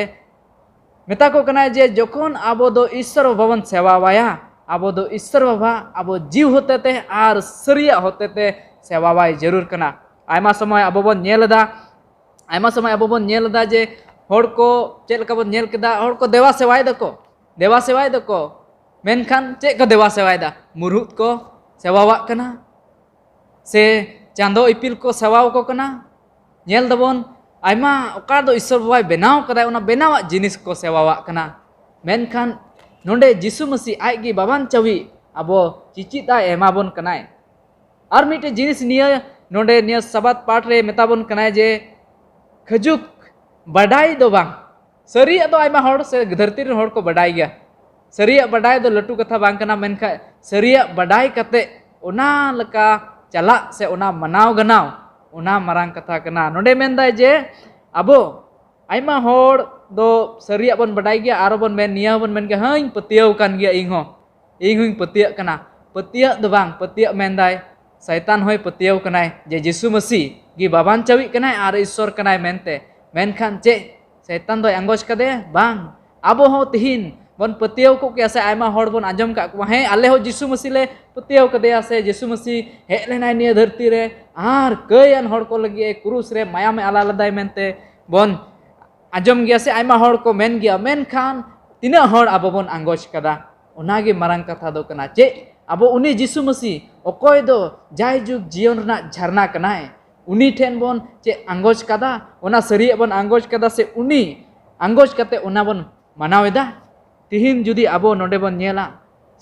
मेता को कनाय जे जखन आबो दो ईश्वर बाबा सेवा वाया आबो दो ईश्वर बाबा आबो जीव होते ते और सरिया होते ते सेवा वाय जरूर कना आयमा समय आबो बन नेलदा आयमा समय आबो बन नेलदा जे हर को चेल का बन नेल केदा हर को देवा सेवाय दको मेनखान चे को देवा सेवाय दा मुरुत को सेवावा कना से चांदो इपिल को सेवाव को कना नेल दबन आयमा ओका दो ईश्वर बाबाय बेनाव कदा उना बेनावा जिनिस को सेवावा कना मेनखान नोंडे जिसु मसीह आइगी बाबान चवी आबो चिचिता एमाबन कनाय और मिटे जिनिस निया नोंडे निया सबात पाठ रे मेताबन कनाय जे खजुक बडाई दो बांग सरिया दो आयमा हर से धरती रे हर को बडाई गया सरिया बडाई दो लटू कथा बांग कना मेनखा सरिया बडाई कते ओना लका चला से ओना मनाव गनाव ओना मारांग कथा कना नोंडे मेनदाय जे आबो आयमा हर दो सरिया बन बडाई गया आरो बन मेन निया बन मेन के हई पतियाव कान गया इंग हूं पतिया कना पतिया दो बांग पतिया मेंदाय शैतान होय पतियाव कनाय जे यीशु मसीह गी बाबान चवी कनाय आर ईश्वर कनाय मेनते मेनखान चे शैतान दो अंगोज कदे बांग आबो हो तिहिन बन पतियाव को के से आयमा हड़ बन आंजम का हे आले हो यीशु मसीह ले पतियाव कदेया से यीशु मसीह हे लेनाय निया धरती रे आर कयन हड़ को लगी क्रूस रे मायाम आला लदाय मेनते बन आंजम गया से आयमा हड़ को मेन गया मेनखान तिना हड़ आबो बन अंगोज कदा ओनागे मारंग कथा दो कना चे आबो उनी यीशु मसीह ओकोय दो जाय जुग जीवन रना झरना कनाय उनी ठेन बन चे अंगोज कदा ओना सरिया बन अंगोज कदा से उनी अंगोज कते ओना बन मानावेदा तिहिन जुदी आबो नोडे बन नेला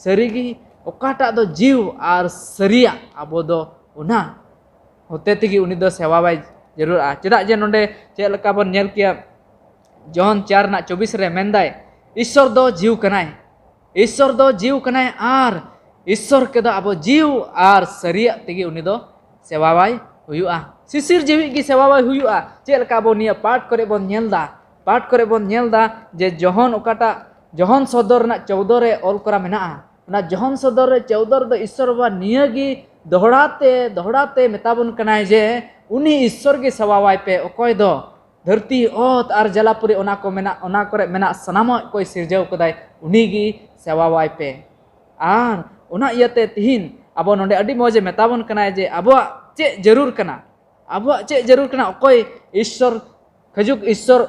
सरीगी ओकाटा दो जीव आर सरिया आबो दो ओना होते तिगी उनी दो सेवा बाय जरूर आ चेदा जे नोडे चे लका बन नेल किया जॉन 4:24 रे मेंदाय ईश्वर दो जीव कनाय ईश्वर दो जीव कनाय आर ईश्वर के दो आबो जीव आर सरिया तिगी उनी दो सेवा बाय हुयुआ सिसिर जीवी की सेवा बाय हुयुआ चे लका बो निया पाठ करे बन नेलदा जे जहन ओकाटा जहन सदर ना 14 रे ऑल करा मेना ना जहन सदर रे 14 दो ईश्वर बा नियगी दोहड़ाते मेताबन कनाय जे उनी ईश्वर की सेवा वाय पे ओकोय दो धरती ओत आर जलापुरी ओना को मेना ओना करे मेना सनामा कोई सिरजाव कदाय उनी की सेवा वाय पे आर ओना इयाते तिहिन आबो नोंडे अडी मोजे मेताबन कनाय जे आबो चे जरूर कना ओकोय ईश्वर खजुक ईश्वर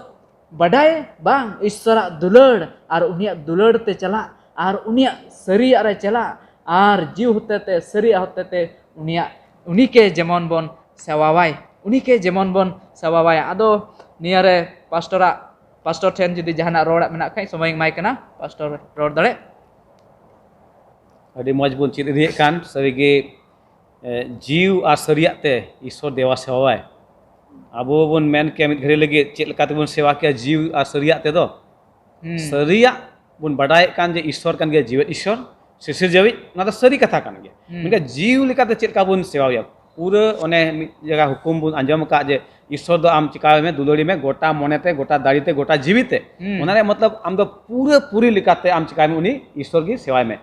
बडाय बांग ईश्वरा दुलड़ आर उनिया दुलड़ ते चला आर उनिया सरिया रे चला आर जीव होते ते सरिया होते ते उनिया उनी के जेमन बन सेवावाय आदो निया रे पास्टर ठेन जुदी जहाना रोड़ा मेना खाय समय माय कना पास्टर रोड़ दड़े अभी मज बन चीज इदी कान सरिगे जीव आर सरिया ते ईश्वर देवा सेवावाय आबो बन मेन के मित घड़ी लगे चेक लका तेबन सेवा के जीव आ सरिया ते दो सरिया बन बडाय कान जे ईश्वर कान गे जीवित ईश्वर सिसिर जेवी ना तो सरी कथा कान गे मेनका जीव लेका ते चेक का बन सेवा या पूरा ओने जगह हुकुम बन अंजम का जे ईश्वर दो आम चिका में दुलड़ी में गोटा मोनेते गोटा दाड़ीते गोटा जीविते ओनारे मतलब आम दो पूरी लेकाते आम चिका में उनी ईश्वर की सेवा में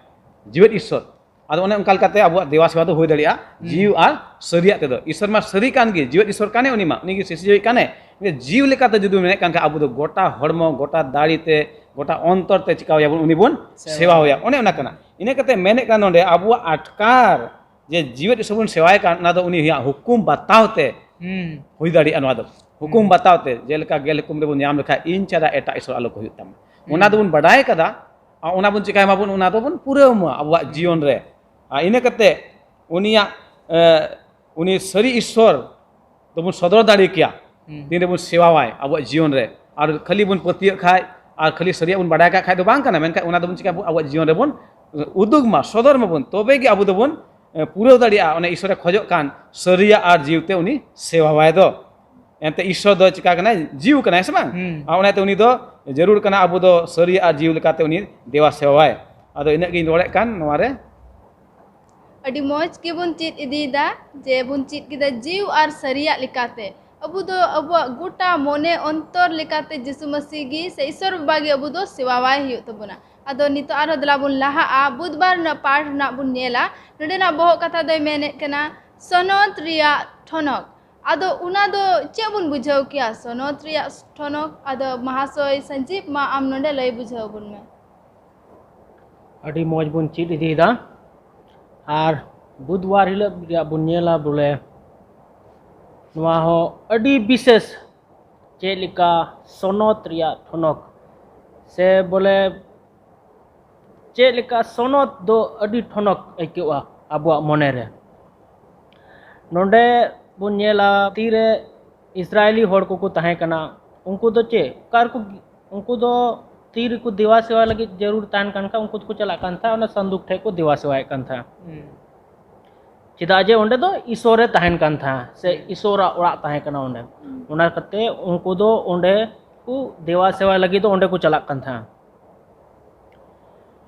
जीवित ईश्वर आदो ओने उनका लकाते अब देवा सेवा तो होय दड़िया जीव आर सरिया ते दो ईश्वर मा सरी कान गे जीवित ईश्वर काने उनी मा उनी की सिसि जेवी काने जीव लेकाते जुदु मेने कान का अब दो गोटा हड़मो गोटा दाड़ीते गोटा अंतर ते चिका या उनी बन सेवा होया ओने ओना काना इने कते मेने कान नोंडे अब आटकार जे जीवित ईश्वर बन सेवाय कान ना दो उनी हुकुम बतावते हुई दाड़िया नोआ दो हुकुम बतावते जेलका गेल हुकुम रे बन नाम लेखा इन छाड़ा एटा ईश्वर आलो को हुई तम ओना दो बन बडाय कदा ओना बन चिकाय मा बन ओना दो बन पूरा अब जीवन रे इने कते उनिया उनी सरी ईश्वर तो बन सदर दाड़ी किया दिन बन सेवावाय अब जीवन रे और खाली बन पतिया खाय और खाली सरिया बन बडाय खाय तो बांग काना मेनका ओना दो बन चिका अब जीवन रे बन उदुग मा सदर मा बन तबे गे अब दो बन पूरा दाड़िया ओने ईश्वर खजो कान सरिया और जीवते उनी सेवावाय दो एनते ईश्वर दो चिका कना जीव कना से बांग ओनाते उनी दो जरूर कना अब दो सरिया और जीव लेकाते उनी देवा सेवावाय आदो इने गिन रोड़े कान नोवारे अडी मौज के बुन चीत इदीदा जे बुन चीत किदा जीव और सरिया लिकाते अबु दो अबु गोटा मोने अंतर लिकाते यीशु मसीह गी से ईश्वर बागे अबु दो सेवावाय हियो तबुना आदो नितो आरो दला बुन लाहा आ बुधवार न पाठ ना बुन नेला नडे ना बहो कथा दय मेने कना सनत रिया ठनक आदो उना दो चे बुन बुझाव किया सनत रिया ठनक आदो महाशय संजीव मा आम नडे लय बुझाव बुन में अडी मौज बुन चीत इदीदा और बुधवार हिलग बुनेला बोले नुआ हो अडी विशेष चेलिका सोनत रिया ठनक से बोले चेलिका सोनत दो अडी ठनक आइकेवा आबुआ मने रे नोंडे बुनेला तीरे इस्राएली होड़ को तहे कना उनको दो चे कार को उनको दो तीर को देवा सेवा लगी जरूर तान कान का उनको को चला कान था और संदूक ठे को देवा सेवा कान था चिदा जे ओंडे दो ईश्वरे तहन कान था से ईश्वरा ओड़ा तहे कना ओंडे ओना कते उनको दो ओंडे को देवा सेवा लगी तो ओंडे को चला कान था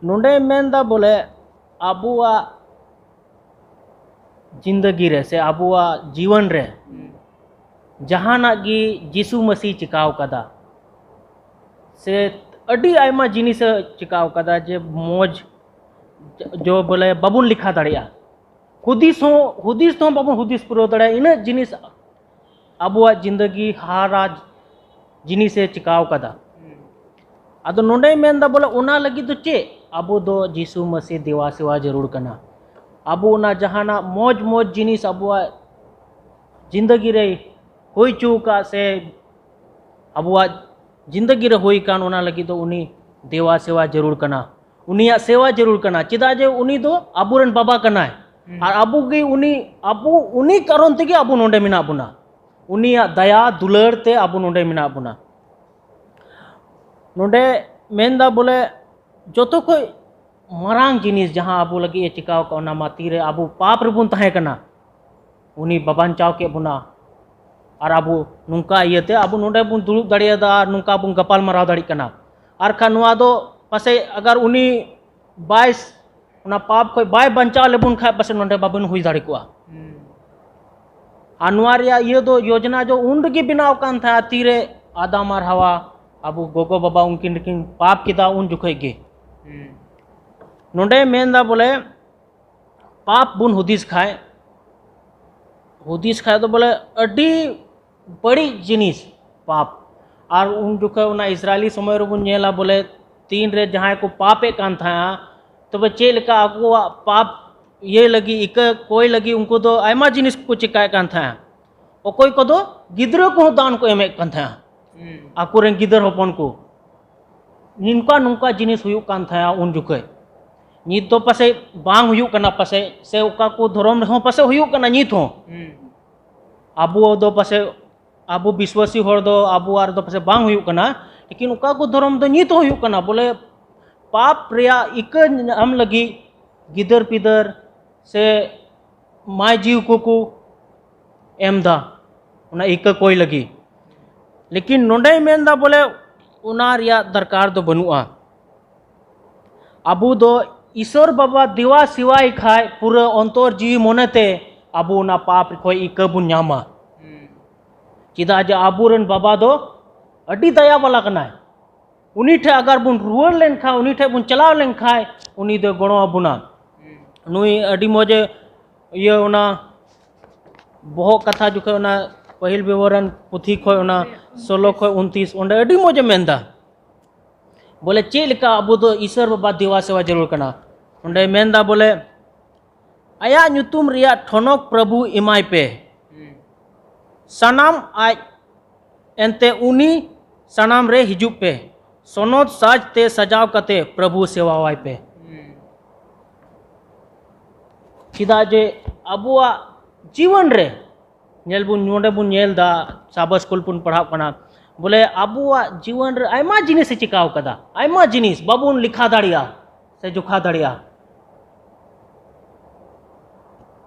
नोंडे मेनदा बोले आबुआ जिंदगी रे से आबुआ जीवन रे जहाना गी यीशु मसीह चिकाव कदा से अडी आयमा जिनिस चिकाव कदा जे मौज जो बोले बाबुन लिखा दाड़िया हुदिस तो बाबुन हुदिस पुरो दाड़िया इन जिनिस अबुआ जिंदगी हारा जिनिसे चिकाव कदा अदो नोंडे मेनदा बोले उना लगी तो चे अबो दो जीसु मसीह देवा सेवा जरूर कना अबो उना जहाना मौज मौज जिनिस अबुआ जिंदगी रे होई चुका से अबुआ जिंदगी रे होई कान उना लगी तो उनी देवा सेवा जरूर कना उनिया सेवा जरूर कना चिदा जे उनी दो अबुरन बाबा कना और अबु गे उनी कारण तेगे अबु नोंडे मिना बुना उनिया दया दुलर ते अबु नोंडे मिना बुना नोंडे मेनदा बोले जोतो कोई मरांग जिनिस जहां अबु लगी चिकाव का ओना माती रे अबु पाप रेबुन तहे कना उनी बाबान चाव के बुना और अबु नुंका इयते अबु नोंडे बुन दुरुब दाड़ियादा नुंका बुन गपाल माराव दाड़ी कना और खा नुआ दो पासे अगर उनी बाइस उना पाप कोई बाय बंचाव लेबुन खा पासे नोंडे बाबुन हुई दाड़ी कुआ अनुवार या ये दो योजना जो उन रगी बनाव कान था तीरे आदम और हवा अबु गोगो बाबा उनकिन पाप किदा उन जुखे गे नोंडे मेनदा बोले पाप बुन हुदिस खाए तो बोले अडी बड़ी जिनिस पाप और उन जुखे उना इस्राएली समय रे बुन नेला बोले तीन रे जहां को पापे कान था तो चे लेका अगुआ पाप ये लगी इक कोई लगी उनको तो आयमा जिनिस को चिकाय कान था कोई को दो गिदरो को दान को एमे कान था आकुरेन गिदर होपन को निनका नुका जिनिस हुयु कान था उन जुके नित तो पासे बांग हुयु कना पासे से ओका को धर्म हो पासे हुयु कना नित हो अबु दो पासे अबु विश्वासी होर दो अबु आर दो पासे बांग हुयु कना लेकिन ओका को धर्म दो नित हुयु कना बोले पाप रिया इक हम लगी गिदर पिदर से माय जीव को एमदा उना इक कोई लगी लेकिन नोंडे मेनदा बोले उना रिया दरकार दो बनुआ अबु दो ईश्वर बाबा दिवा सिवाय खाए पूरा अंतर जीव मोनेते अबु ना पाप खोई इक बुन न्यामा चिदा जे अबुरन बाबा दो अडी दया वाला कना उनी ठे अगर बुन रुअर लेन खा उनी ठे बुन चलाव लेन खाए उनी दो गणो अबुना नुई अडी मोजे ये उना बहुत कथा जुखे उना पहिल विवरण पुथी खोय उना 16 खोय 29 ओंडे अडी मोजे मेंदा बोले चे लेका अबु दो ईश्वर बाबा देवा सेवा जरूर कना ओंडे मेंदा बोले आया ᱧᱩᱛᱩᱢ रिया ठनक प्रभु इमाय पे सनाम आज एंते उनी सनाम रे हिजु पे सोनोत साज ते सजाव कते प्रभु सेवा वाय पे चिदा जे अबुआ जीवन रे नेल बुन नोंडे बुन नेल दा साबा स्कूल पुन पढ़ाव कना बोले अबुआ जीवन रे आयमा जिनिस चिकाव कदा आयमा जिनिस बाबुन लिखा दाड़िया से जुखा दाड़िया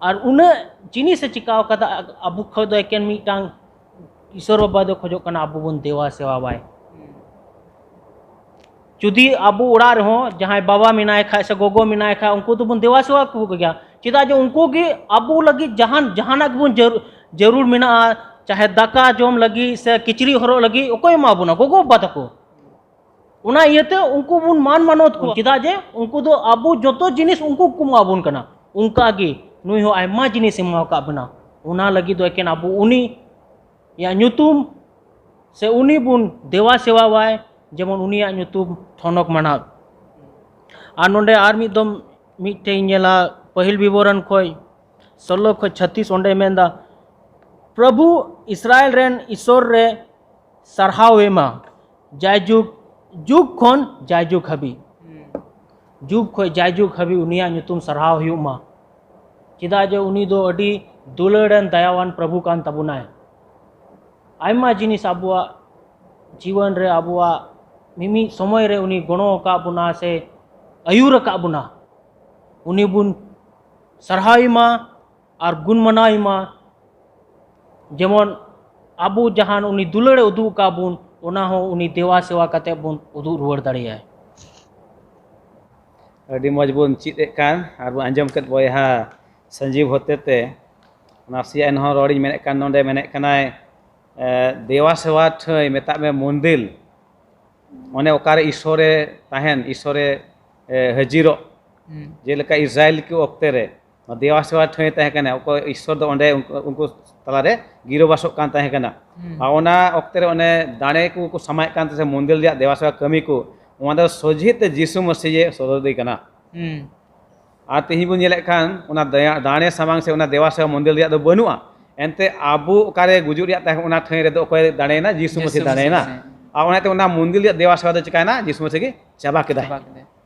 और उन जिनिस चिकाव कदा अबु खो दो एकेन मिटांग ईश्वर बाबा दो खोजो कना अबु बुन देवा सेवा बाय जुदी अबु उड़ा रहो जहां बाबा मिनाय खा से गोगो मिनाय खा उनको तो बुन देवा सेवा को गया चिदा जो उनको के अबु लगी जहाना बुन जरूर मिना चाहे दाका जोम लगी से किचरी हरो लगी ओकोय मा बुना गोगो बात को उना इयते उनको बुन मान मानोत को चिदा जे उनको तो अबु जोतो जिनिस उनको कुमा बुन कना उनका गे नुई हो आयमा जिनिस मा का बना उना लगी दो एकेन अबु उनी या ᱧᱩᱛᱩᱢ से उनी बुन देवा सेवा वाय जेमन उनिया ᱧᱩᱛᱩᱢ ठनक माना आ नोंडे आर मिदम मिटे नेला पहिल विवरण खोय 16 खोय 36 ओंडे मेंदा प्रभु इस्राएल रेन ईश्वर रे सरहावेमा जायजुग जुग खन जायजुग हबी जुग खोय जायजुग हबी उनिया ᱧᱩᱛᱩᱢ सरहाव हुयुमा चिदा जे उनी दो अडी दुलड़न दयावान प्रभु कान तबुनाय आयमा जिनिस अबुआ जीवन रे अबुआ मिमी समय रे उनी गणो का बुना से अयुर का बुना उनी बुन सरहाइमा और गुण मनाइमा जेमन अबु जहान उनी दुलड़े उदू का बुन उना हो उनी देवा सेवा कते बुन उदू रुवर दाड़िया अडी मज बुन चित कान और बुन अंजम कत बयहा संजीव होते ते नासिया एनहो रोड़ी मेने कान नोंडे मेने कनाय देवा सेवा ठय मेता में मंदिर ओने ओकारे ईश्वरे ताहेन ईश्वरे हजिरो जेलेका इजराइल के ऑक्ते रे देवा सेवा ठे तहे कना को ईश्वर दो ओंडे उनको तलारे गिरोबासो कान तहे कना ओना ऑक्ते रे ओने दाणे को समाय कान से मंदिर रिया देवा सेवा कमी को ओना सोझित जीसु मसीह सदर दे कना आ तेहि बुन जेले खान ओना दाणे सामांग से ओना देवा सेवा मंदिर रिया दो बनुआ एनते आबू ओकारे गुजु रिया तहे ओना ठे रे दो कोय दाणे ना जीसु मसीह दाणे ना आ ओनाते ओना मंदिर रिया देवा सेवा दो चिकायना जीसु मसीह के चाबा केदा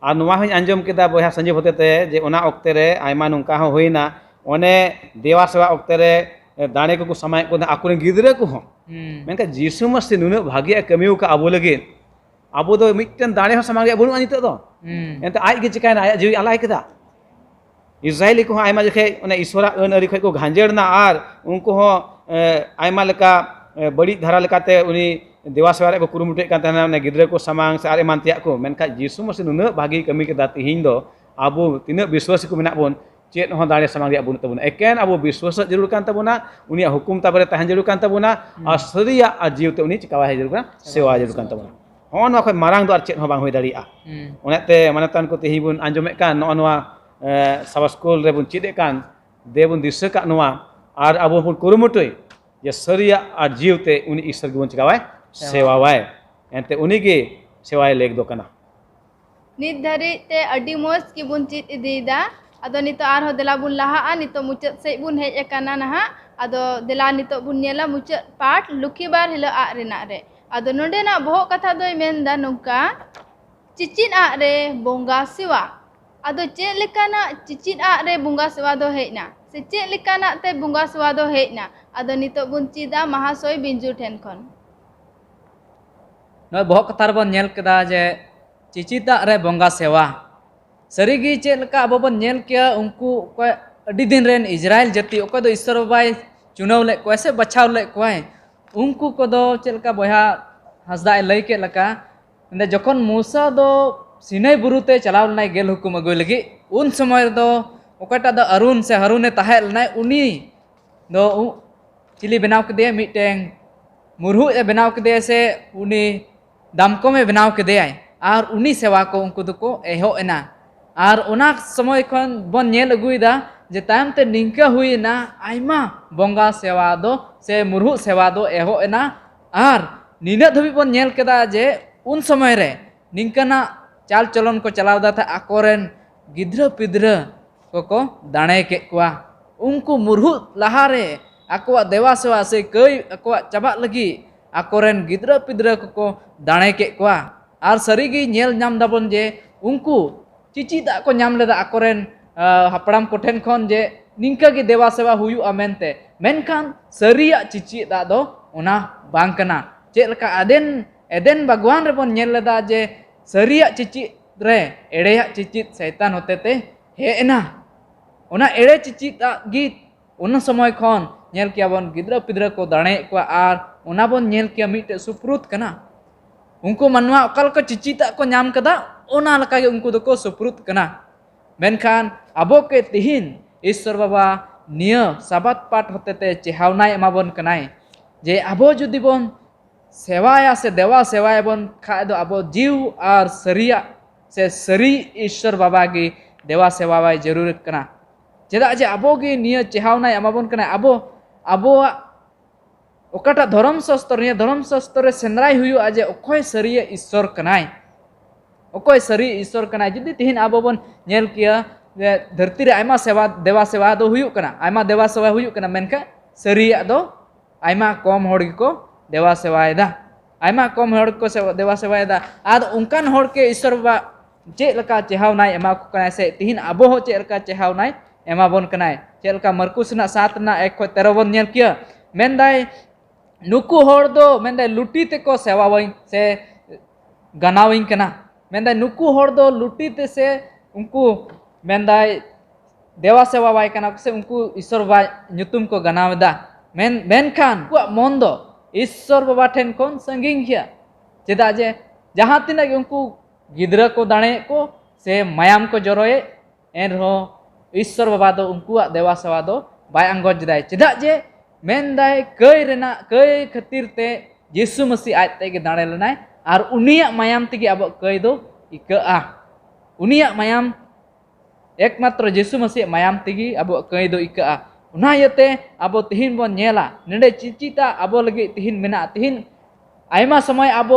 और नुआ हूँ आंजम किया बया संजीव होते ते जे ओना ऑक्ते रे आयमा नुका हो होइना ओने देवा सेवा ऑक्ते रे दाणे को समय को आकुरे गिदरे को मेनका जीसु मसीह नुन भाग्य कमियो का आबो लगे आबो दो मिटन दाणे हो समागे बनु अनित दो एंते आज के चिकायना आया जीवी अलाय केदा इजराइली को आयमा जखे ओने ईश्वरा अन अरि खय को घांजेड़ना आर उनको हो आयमा लेका बड़ी धारा लेकाते उनी देवा सेवा को कुरुमुटे कान गिद्रे को सामांग से आरे मानतिया को मेनका जीसु मसीह नुन भागी कमी के तिहिन दो आबो तिना विश्वास को मेना बोन चेत हो दाड़े सामांग रिया बुन तबुन एकेन आबो विश्वास जरूर कान तबुना उनी हुकुम ताबरे तहन जरूर कान तबुना और सरिया आ जीव ते उनी चिकावा है जरूर कान सेवा जरूर कान तबुना होन वा खय मारांग दो आर चेत हो बांग होय दाड़िया ओनेते मानतान को तिहि बुन आंजमे कान नो नोवा सब स्कूल रे बुन चिदे कान देबुन दिस का नोवा आर आबो बुन कुरुमुटोय जे सरिया आ जीव ते उनी ईश्वर गुन चिकावा सेवावाय एंते उनी के सेवाय लेग दो कना नित धरी ते अडी मोज की बुन चित इदीदा अदो नितो आर हो देला बुन लाहा आ नितो मुचत से बुन हेज एकना नहा अदो देला नितो बुन नेला मुचत पाठ लुखी बार हिलो आ रेना रे अदो नोंडे ना बहु कथा दोय मेनदा नुका चिचिन आ रे बोंगा सेवा अदो चे लेकाना चिचिन आ रे बोंगा सेवा दो हेजना से चे लेकाना ते बोंगा सेवा दो हेजना अदो नितो बुन चिदा महासोय बिंजू ठेन खन नय बहुत कथार बन नेल केदा जे चिचिता रे बोंगा सेवा सरीगी चेलका अब बन नेल किया उनको कोई अडी दिन रेन इजराइल जाति ओको दो ईश्वर बाय चुनाव ले को ऐसे बचाव ले को उनको को दो चेलका बया हसदा लई के लका ने जखन मूसा दो सिनै बुरुते चलाव लनाय गेल हुकुम अगुय लगी उन समय दो ओकटा दो अरुण से हरुने ताहे लनाय उनी दो चिली बनाव के दे मिटेंग मुरहु ए बनाव के दे से उनी दामको में बनाव के दे और उनी सेवा को उनको दुको एहो एना और उना समय खन बन नेल अगुइदा जे तायम ते निंका हुई ना आयमा बोंगा सेवा दो से मुरहु सेवा दो एहो एना और निना धबी बन नेल केदा जे उन समय रे निंकाना चाल चलन को चलावदा था आकोरेन गिद्र पिद्र को दाणे के कुआ उनको मुरहु लहारे आकोआ देवा सेवा से कई आकोआ चाबा लगी आकोरेन गिद्र पिद्र को दाणे के कुआ और सरीगी नेल नाम दाबन जे उनको चिचिदा को नाम लेदा आकोरेन हपड़ाम कोठेन खन जे निंका की देवा सेवा हुयु अमेनते मेनखान सरिया चिचिदा दो ओना बांग कना चेलका एदेन भगवान रे बन नेल लेदा जे सरिया चिचित रे एड़ेया चिचित शैतान होते ते हेना ओना एड़े चिचिता गीत उन समय खन नेल किया बन गिद्र पिद्र को दाणे को आर ओना बन नेल किया मिटे सुप्रुत कना उनको मनवा अकल को चिचिता को नाम कदा ओना लका के उनको दको सुप्रुत कना मेनखान अबो के तिहिन ईश्वर बाबा निय साबात पाठ होते ते चेहावनाय एमाबन कनाय जे अबो जुदी बन सेवाया से देवा सेवाय बन खा दो अबो जीव और सरिया से सरी ईश्वर बाबा की देवा सेवाय जरूर कना चेदा जे अबो की निय चेहावनाय एमाबन कना अबो अबो ओकाटा धर्म शास्त्र रे सेंद्राय हुयु आजे ओखय सरिया ईश्वर कनाय ओखय सरी ईश्वर कनाय जुदी तिहिन अबो बन नेल किया धरती रे आयमा सेवा देवा सेवा दो हुयु कना आयमा देवा सेवा हुयु कना मेनका सरिया दो आयमा कम होड़ को देवा सेवायदा आयमा कम होड़ को देवा सेवायदा आद उनकान होड़ के ईश्वर बा चे लका चेहावनाय एमा को कनाय से तिहिन अबो हो चे लका चेहावनाय एमा बन कनाय चे लका मरकुस ना 7 ना 1 खो 13 बन नेल किया मेनदाय नुकु होड़ दो मेनदाय लुटी ते को सेवावई से गनावई कना मेनदाय नुकु होड़ दो लुटी ते से उनको मेनदाय देवा सेवा बाय कना से उनको ईश्वर बा nyutum को गनावदा मेनखान को मन दो ईश्वर बाबा ठेन कोन संगिंग किया चेदा जे जहां तिना उनको गिद्रा को दाणे को से मायाम को जरोए एन हो ईश्वर बाबा दो उनको देवा सेवा दो बाय अंगोज दाय चेदा जे मेनदाय कई रेना कई खातिर ते यीशु मसीह आज ते के दाणे लेनाय और उनिया मायाम तेगे अब कई दो इका उनिया मायाम एकमात्र यीशु मसीह मायाम तेगी अब कई दो इका उना यते अब तिहिन बन नेला नडे चिचिता अब लगी तिहिन मेना तिहिन आयमा समय अब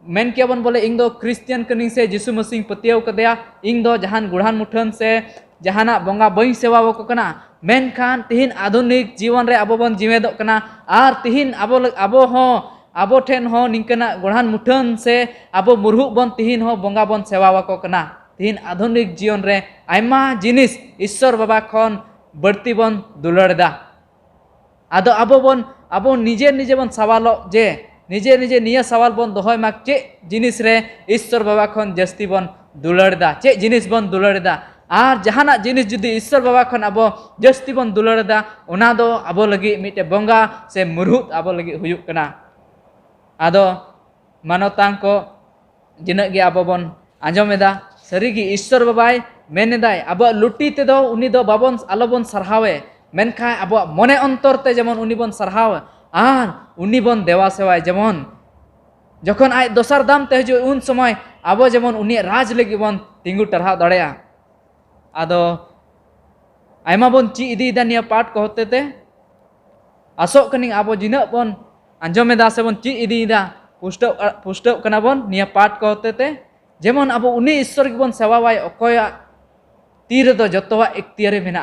मेन के बन बोले इंग दो क्रिश्चियन कनिंग से यीशु मसीह पतियाव कदेया इंग दो जहान गुड़ान मुठन से जहाना बंगा बई सेवा को कना मेन खान तिहिन आधुनिक जीवन रे अब बन जीवे दो कना आर तिहिन अब ठेन हो निंकना गुड़ान मुठन से अब मुरहु बन तिहिन हो बंगा बन सेवा को कना तिहिन आधुनिक जीवन रे आयमा जिनिस ईश्वर बाबा खन बढ़ती बन दुलड़दा आदो अब निजे निजे बन सवालो जे निजे निजे निया सवाल बन दोहय मा चे जिनिस रे ईश्वर बाबा खन जस्ती बन दुलड़दा चे जिनिस बन दुलड़दा आर जहाना जिनिस जुदी ईश्वर बाबा खन अब जस्ती बन दुलड़दा ओना दो अब लगी मिटे बंगा से मुरहुत अब लगी हुयुक कना आदो मानवतां को जिनग गे अब बन आंजमेदा सरीगी ईश्वर बाबाय मेनेदाय अब लुटी ते दो उनी दो बाबन आलोबन सरहावे मेनखा अब मने अंतर ते जेमन उनी बन सरहाव आर उनी बन देवा सेवाय जेमन जखन आय दोसर दाम ते हजु उन समय अब जेमन उनी राज लगी बन तिंगु टरहा दड़ेया आदो आयमा बन ची इदी दानिया पाठ को होते ते आसो कनिंग अब जिना बन आंजमेदा से बन ची इदी दा पुष्टव कना बन निया पाठ को होते ते जेमन अब उनी ईश्वर के बन सेवावाय अकोया तीर दो जतवा इख्तियारे मेना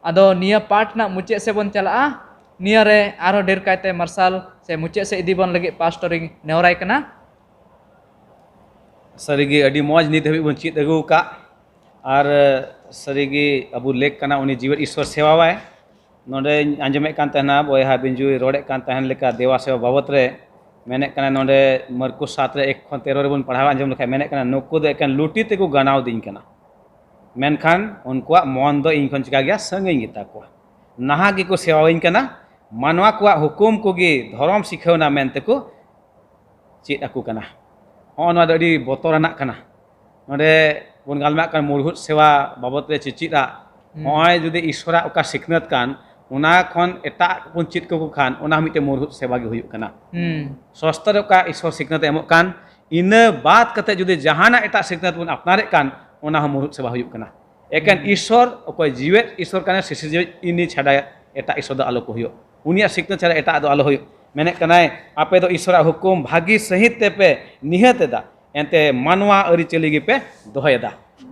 आदो निया पाठ ना मुचे से बन चला निया रे आरो ढेर कायते मार्शल से मुचे से इदी बन लगे पास्टरिंग नेवराय कना सरीगी अडी मौज नित हबी बन चीत अगु का और सरीगी अबु लेक कना उनी जीवन ईश्वर सेवावाय नोडे आंजमे कान तहना बोया बिंजु रोडे कान तहन लेका देवा सेवा बाबत रे मेने कना नोडे मरकुस 7 रे 1-13 रे बन पढ़ावा आंजम लेखा मेने कना नुकु दो एकान लुटी ते को गनाव दिन कना मेनखान उनकुआ मन दो इन खन चिका गया संगे गिता को नहा गे को सेवाइन कना मानवा को हुकुम को गे धर्म सिखावना मेनते को चीत आकु कना होनवा दडी बोतराना कना नोडे बन गालमा कान मुरहुत सेवा बाबत रे चिचिरा होय जुदि ईश्वरा ओका सिखनत कान उना खन एटा बन चित को खान उना मिटे मुरहुत सेवा गे हुयुक कना सस्तर का ईश्वर सिखनत एमो कान इन बात कते जुदि जहाना एटा सिखनत बन अपनारे कान उना मुरहुत सेवा हुयुक कना एकान ईश्वर ओको जीवित ईश्वर काने शिशु जीवित इनी छाड़ा एटा ईश्वर दो आलो को हुयो उनिया सिखनत छाड़ा एटा दो आलो हुयो मेने कनाय आपे दो ईश्वरा हुकुम भागी सहित ते पे निहतेदा एंते मानवा अरि चली गे पे दोहयदा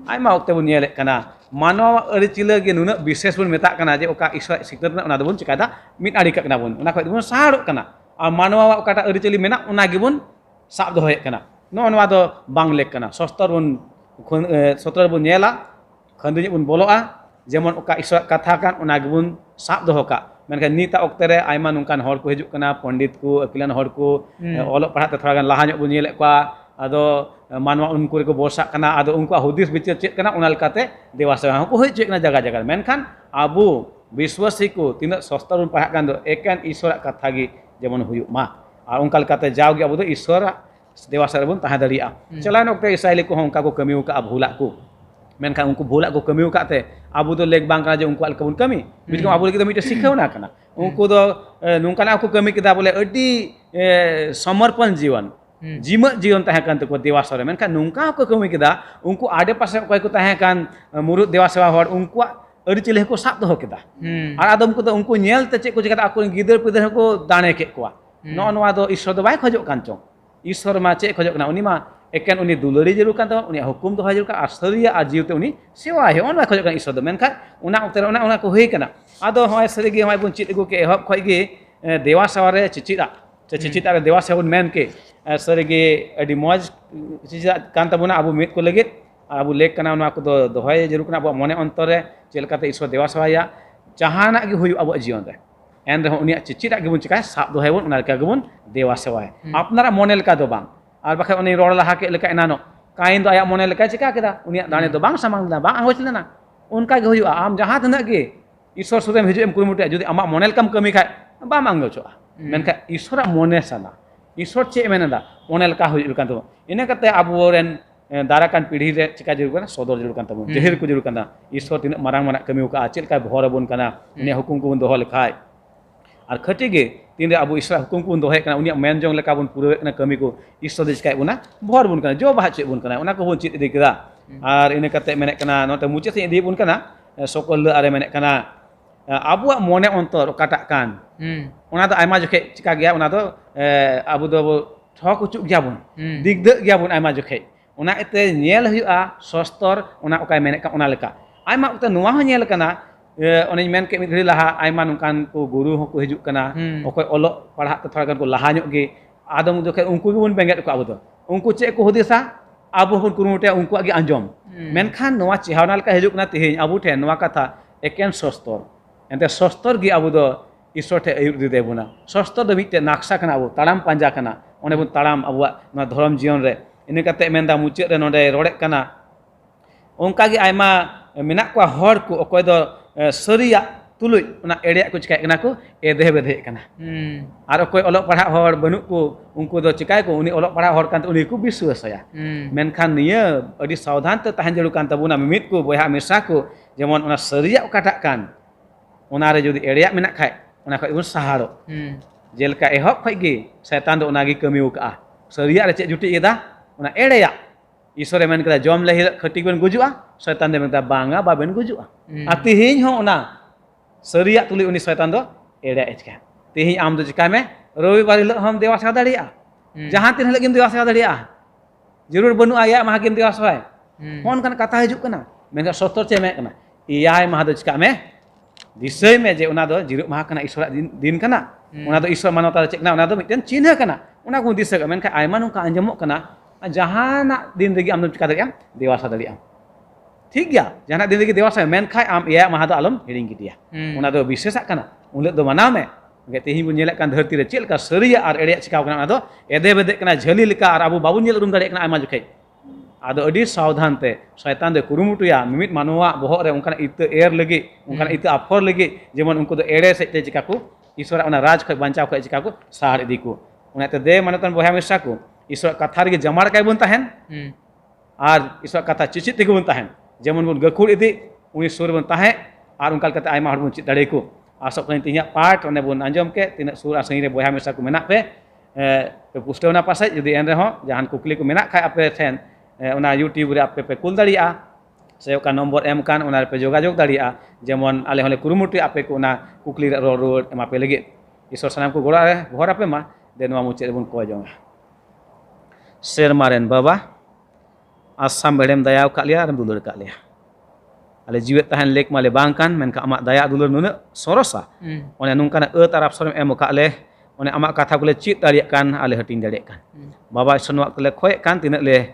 आयमा ओक्ते बन नेले कना मानवा अरि चिले गे नुना विशेष बन मेता कना जे ओका ईश्वर सिखनत ना दबन चिकादा मिट आड़ी कना बन उना खय दबन साड़ कना आ मानवा ओकाटा अरि चली मेना उना गे बन साब दोहय कना नोनवा दो बांग लेक कना सस्तर बन सत्र बन नेला खंदुनि बन बोलोआ जेमन ओका ईश्वर कथा कान उना गे बन साब दोहका मेनका नीता ओक्ते रे आयमा नुकान हर को हिजुक कना पंडित को अकिलान हर को ओलो पढ़ा ते थोड़ा गान लाहा ᱧᱚᱜ बन नेले को आदो मानवा उनको रे को बोसा कना आदो उनको हुदिस बिचार चेक कना उना लकाते देवा सेवा को होय चेक ना जगह जगह मेनखान आबो विश्वासी को तीना सस्ता बन पढ़ा कान दो एकान ईश्वर कथा गे जेमन हुयुक मा आ उनका लकाते जावगे आबो दो ईश्वर देवा सेवा बन ताहा दरिया चलान ओक्ते इसराइली को उनका को कमी का भूला को मेनखान उनको भूला को कमी काते आबो दो लेग बांग कना जे उनको अलका बन कमी बिजको आबो लगी तो मिटे सिखावना कना उनको दो नुंकाना को कमी केदा बोले अडी समर्पण जीवन जीमत जीवन तहे कान तको देवा सेवा मेनखान नुंका को कमी केदा उनको आडे पासे कोय को तहे कान मुरुद देवा सेवा हर उनको अडी चिले को साब दो केदा आर आदम को तो उनको नेल ते चे को जगत आको गिदर पिदर को दाणे के कोआ नो नवा दो ईश्वर दो बाय खजो कान चो ईश्वर मा चे खजो कना उनी मा एकेन उनी दुलड़ी जरूर कान तो उनी हुकुम दो जरूर का आश्चर्य आ जीव ते उनी सेवा हे ओन खजो कान ईश्वर दो मेनखान उना उतर उना को होय कना आदो होय सरीगी होय बन चित को के हब खय गे देवा सेवा रे चिचिरा चिचिता रे देवा सेवा मेन के सरीगी अडी मौज चिचिरा कान तबुना अबु मित को लगित अबु लेक कना उना को दो दोहय जरूर कना अबु मने अंतर रे चेलकाते ईश्वर देवा सेवाया जहाना गे हुयु अबु जीवन रे एन रे उनी चिचिरा गे बन चिकाय साब दोहय बन उना का गे बन देवा सेवाय अपनारा मने लका दो बांग आर बाखे उनी रोड लहा के लेका एनानो काइन दो आया मने लेका चिका केदा उनी दाने दो बांग सामांग दा बांग होच लेना उनका गे हुयु आम जहां तना गे ईश्वर सुदेम हिजु एम कुरुमुटे जुदी आमा मने लकम कमी खाय बा मांगो चो मेनका ईश्वर मने साना ईश्वर चे मेनदा मने लका हुयु कान तो इने कते आबो रेन दाराकान पीढ़ी रे चिका जरूर कना सदर जरूर कान तबो जहिर को जरूर कना ईश्वर तिन मारांग माना कमी का चेल का भोर बन कना इने हुकुम को बन दोह लेखाय और खटी गे तीन रे आबो ईश्वर हुकुम को बन दोहे कना उनी मेन जोंग लेका बन पूरे कना कमी को ईश्वर दे चिकाय बुना भोर बन कना जो बाहा चे बन कना उना को बन चित दे केदा Ar ina kate menek kana note mucet sing dibun kana sokol are menek kana abuak mone ontor katakan. Ona do aima jokhe chika gya ona do abu do thok ucuk gya bun. Digde gya bun aima jokhe. Ona ite nyel huyu'a sostor ona okai menek ona leka. Aima ukta nuwa ho nyel kana oneñ men ke mid ghari laha aima nungkan ko guru hoko hijuk kana okoi olok parhat te thora gan ko laha nyok ge adom jokhe unku ge bun benget ko abu do. Unku cek ko hudisa abu pun kurumute unku agi anjom. Menkhan noa cihawna leka hijuk na tihin abu ten noa kata eken sostor. Ente sostor gi abu do isor te ayur di debuna. Sostor do mitte naksa kana abu taram panja kana. One bun taram abuak noa dhorom jion re. Ini kate menda mucet re nonde rodek kana. Ongka gi aima menak kwa hor ku okoi do sariya tuluy ona ereak ko cikai kana ko edeh bedhe kana. Ar okoi olok parhak hor banuk ku ungku do cikai ko uni olok parhak hor kan uni ku biswas saya. Menkhan niya adi saudhan te tahan jalukan tabuna mimit ku boya mirsa ku jemon ona sariya katakan. Ona re jodi ereak menak khai ona khoi un saharo. Jelka ehok khoi gi setan do ona gi kamiu ka. Sariya re cek juti ida ona ereak Isore men kata jom lahir khatik ben gujua setan de menta banga ba ben gujua. Atihin ho ona sariya tuli uni setan do ere echka. Tihin am do chika me robibar hilok hom dewa sa daria. Jahan tin hilok gim dewa sa daria. Jarur banu aya mah gim dewa sa. Hon kan kata hijuk kana. Men ka sostor che me kana. Iyai mah do chika me disai me je ona do jiruk mah kana isora din kana. Ona do isor manota cekna ona do miten chinha kana. Ona ku disai men ka aiman ka anjamok kana. Jahana din lagi am cika dari am dewasa dari am. ঠিক ya, jahana din lagi dewasa men khai am iya maha do alam hiring ki dia. Ona do bisesak kana. Ulet do maname. Ge tehin bun nyelak kan dharti re chel ka sariya ar ereak cikaw kana ado ede bedek kana jhali lika ar abu babun nyel rum dare kana aima jokai. Ado adi saudhan te syaitan de kurumutu ya mimit manua bohok re ungkana ite air lagi, ungkana ite aphor lagi jemon ungku do ere sek te cikaku isora ona raj khoi bancau khoi cikaku sahar idiku. Ona te de manatan boha misaku Isra kathar ge jamar kai bun tahen ar isra katha cicit te bun tahen jemon bun gakhur idi uni sur bun tahe ar ungkal kata aima hor bun cit dare ku asok kan tinya part one bun anjom ke tina sur asang re boya mesa ku menak pe pustaw na pasai jadi en reho jahan kukli ku menak khai ape ten ona YouTube re ape pe kul daria seo kan nombor em kan ona pe jogajog daria jemon ale hole kurumuti ape ku ona kukli re ro emape lagi isor sanam ku gora re bhor ape ma denwa mucet bun ko jong Sermaren baba asam bedem daya kak lia dan dulur kak lia. Ale jiwet tahan lek male bangkan men ka amak daya dulur nuna sorosa. One nungkana tarap sorim emo kak leh. One amak kata kule cit daliak kan ale hurting daliak kan. Baba sonu waktu le koyak kan tinak le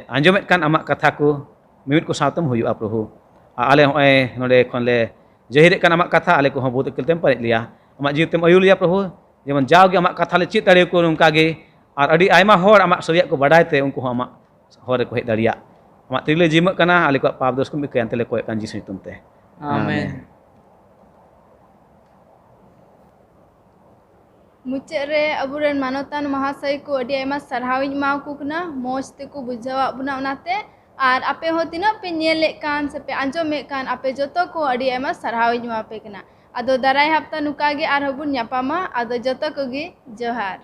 anjomet kan amak kataku mimit ku satem huyu apruhu. Ale hoe nole kon le jahirek kan amak kata ale ku hobut kel tempat lia. Amak jitem ayu lia apruhu. Jaman jauh ge amak kata le cit daliak ku nungkage ar adi aima hor amak suriak ko badai te ungku amak hor ko hek daria amak trile jimak kana ali ko pab dos ko mi kan tele ko kan jisni tunte Amen. मुचेर रे अबुरेन मानवतान महाशय को अडी आयमा सरहाविज माव को कना मोज ते को बुझावा बुना उनाते आर आपे हो तिना पे नेले कान से पे आंजोमे कान आपे जोतो को अडी आयमा सरहाविज माव पे कना आदो दाराय हफ्ता नुका गे आर हबुन न्यापामा आदो जोतो को गे जोहार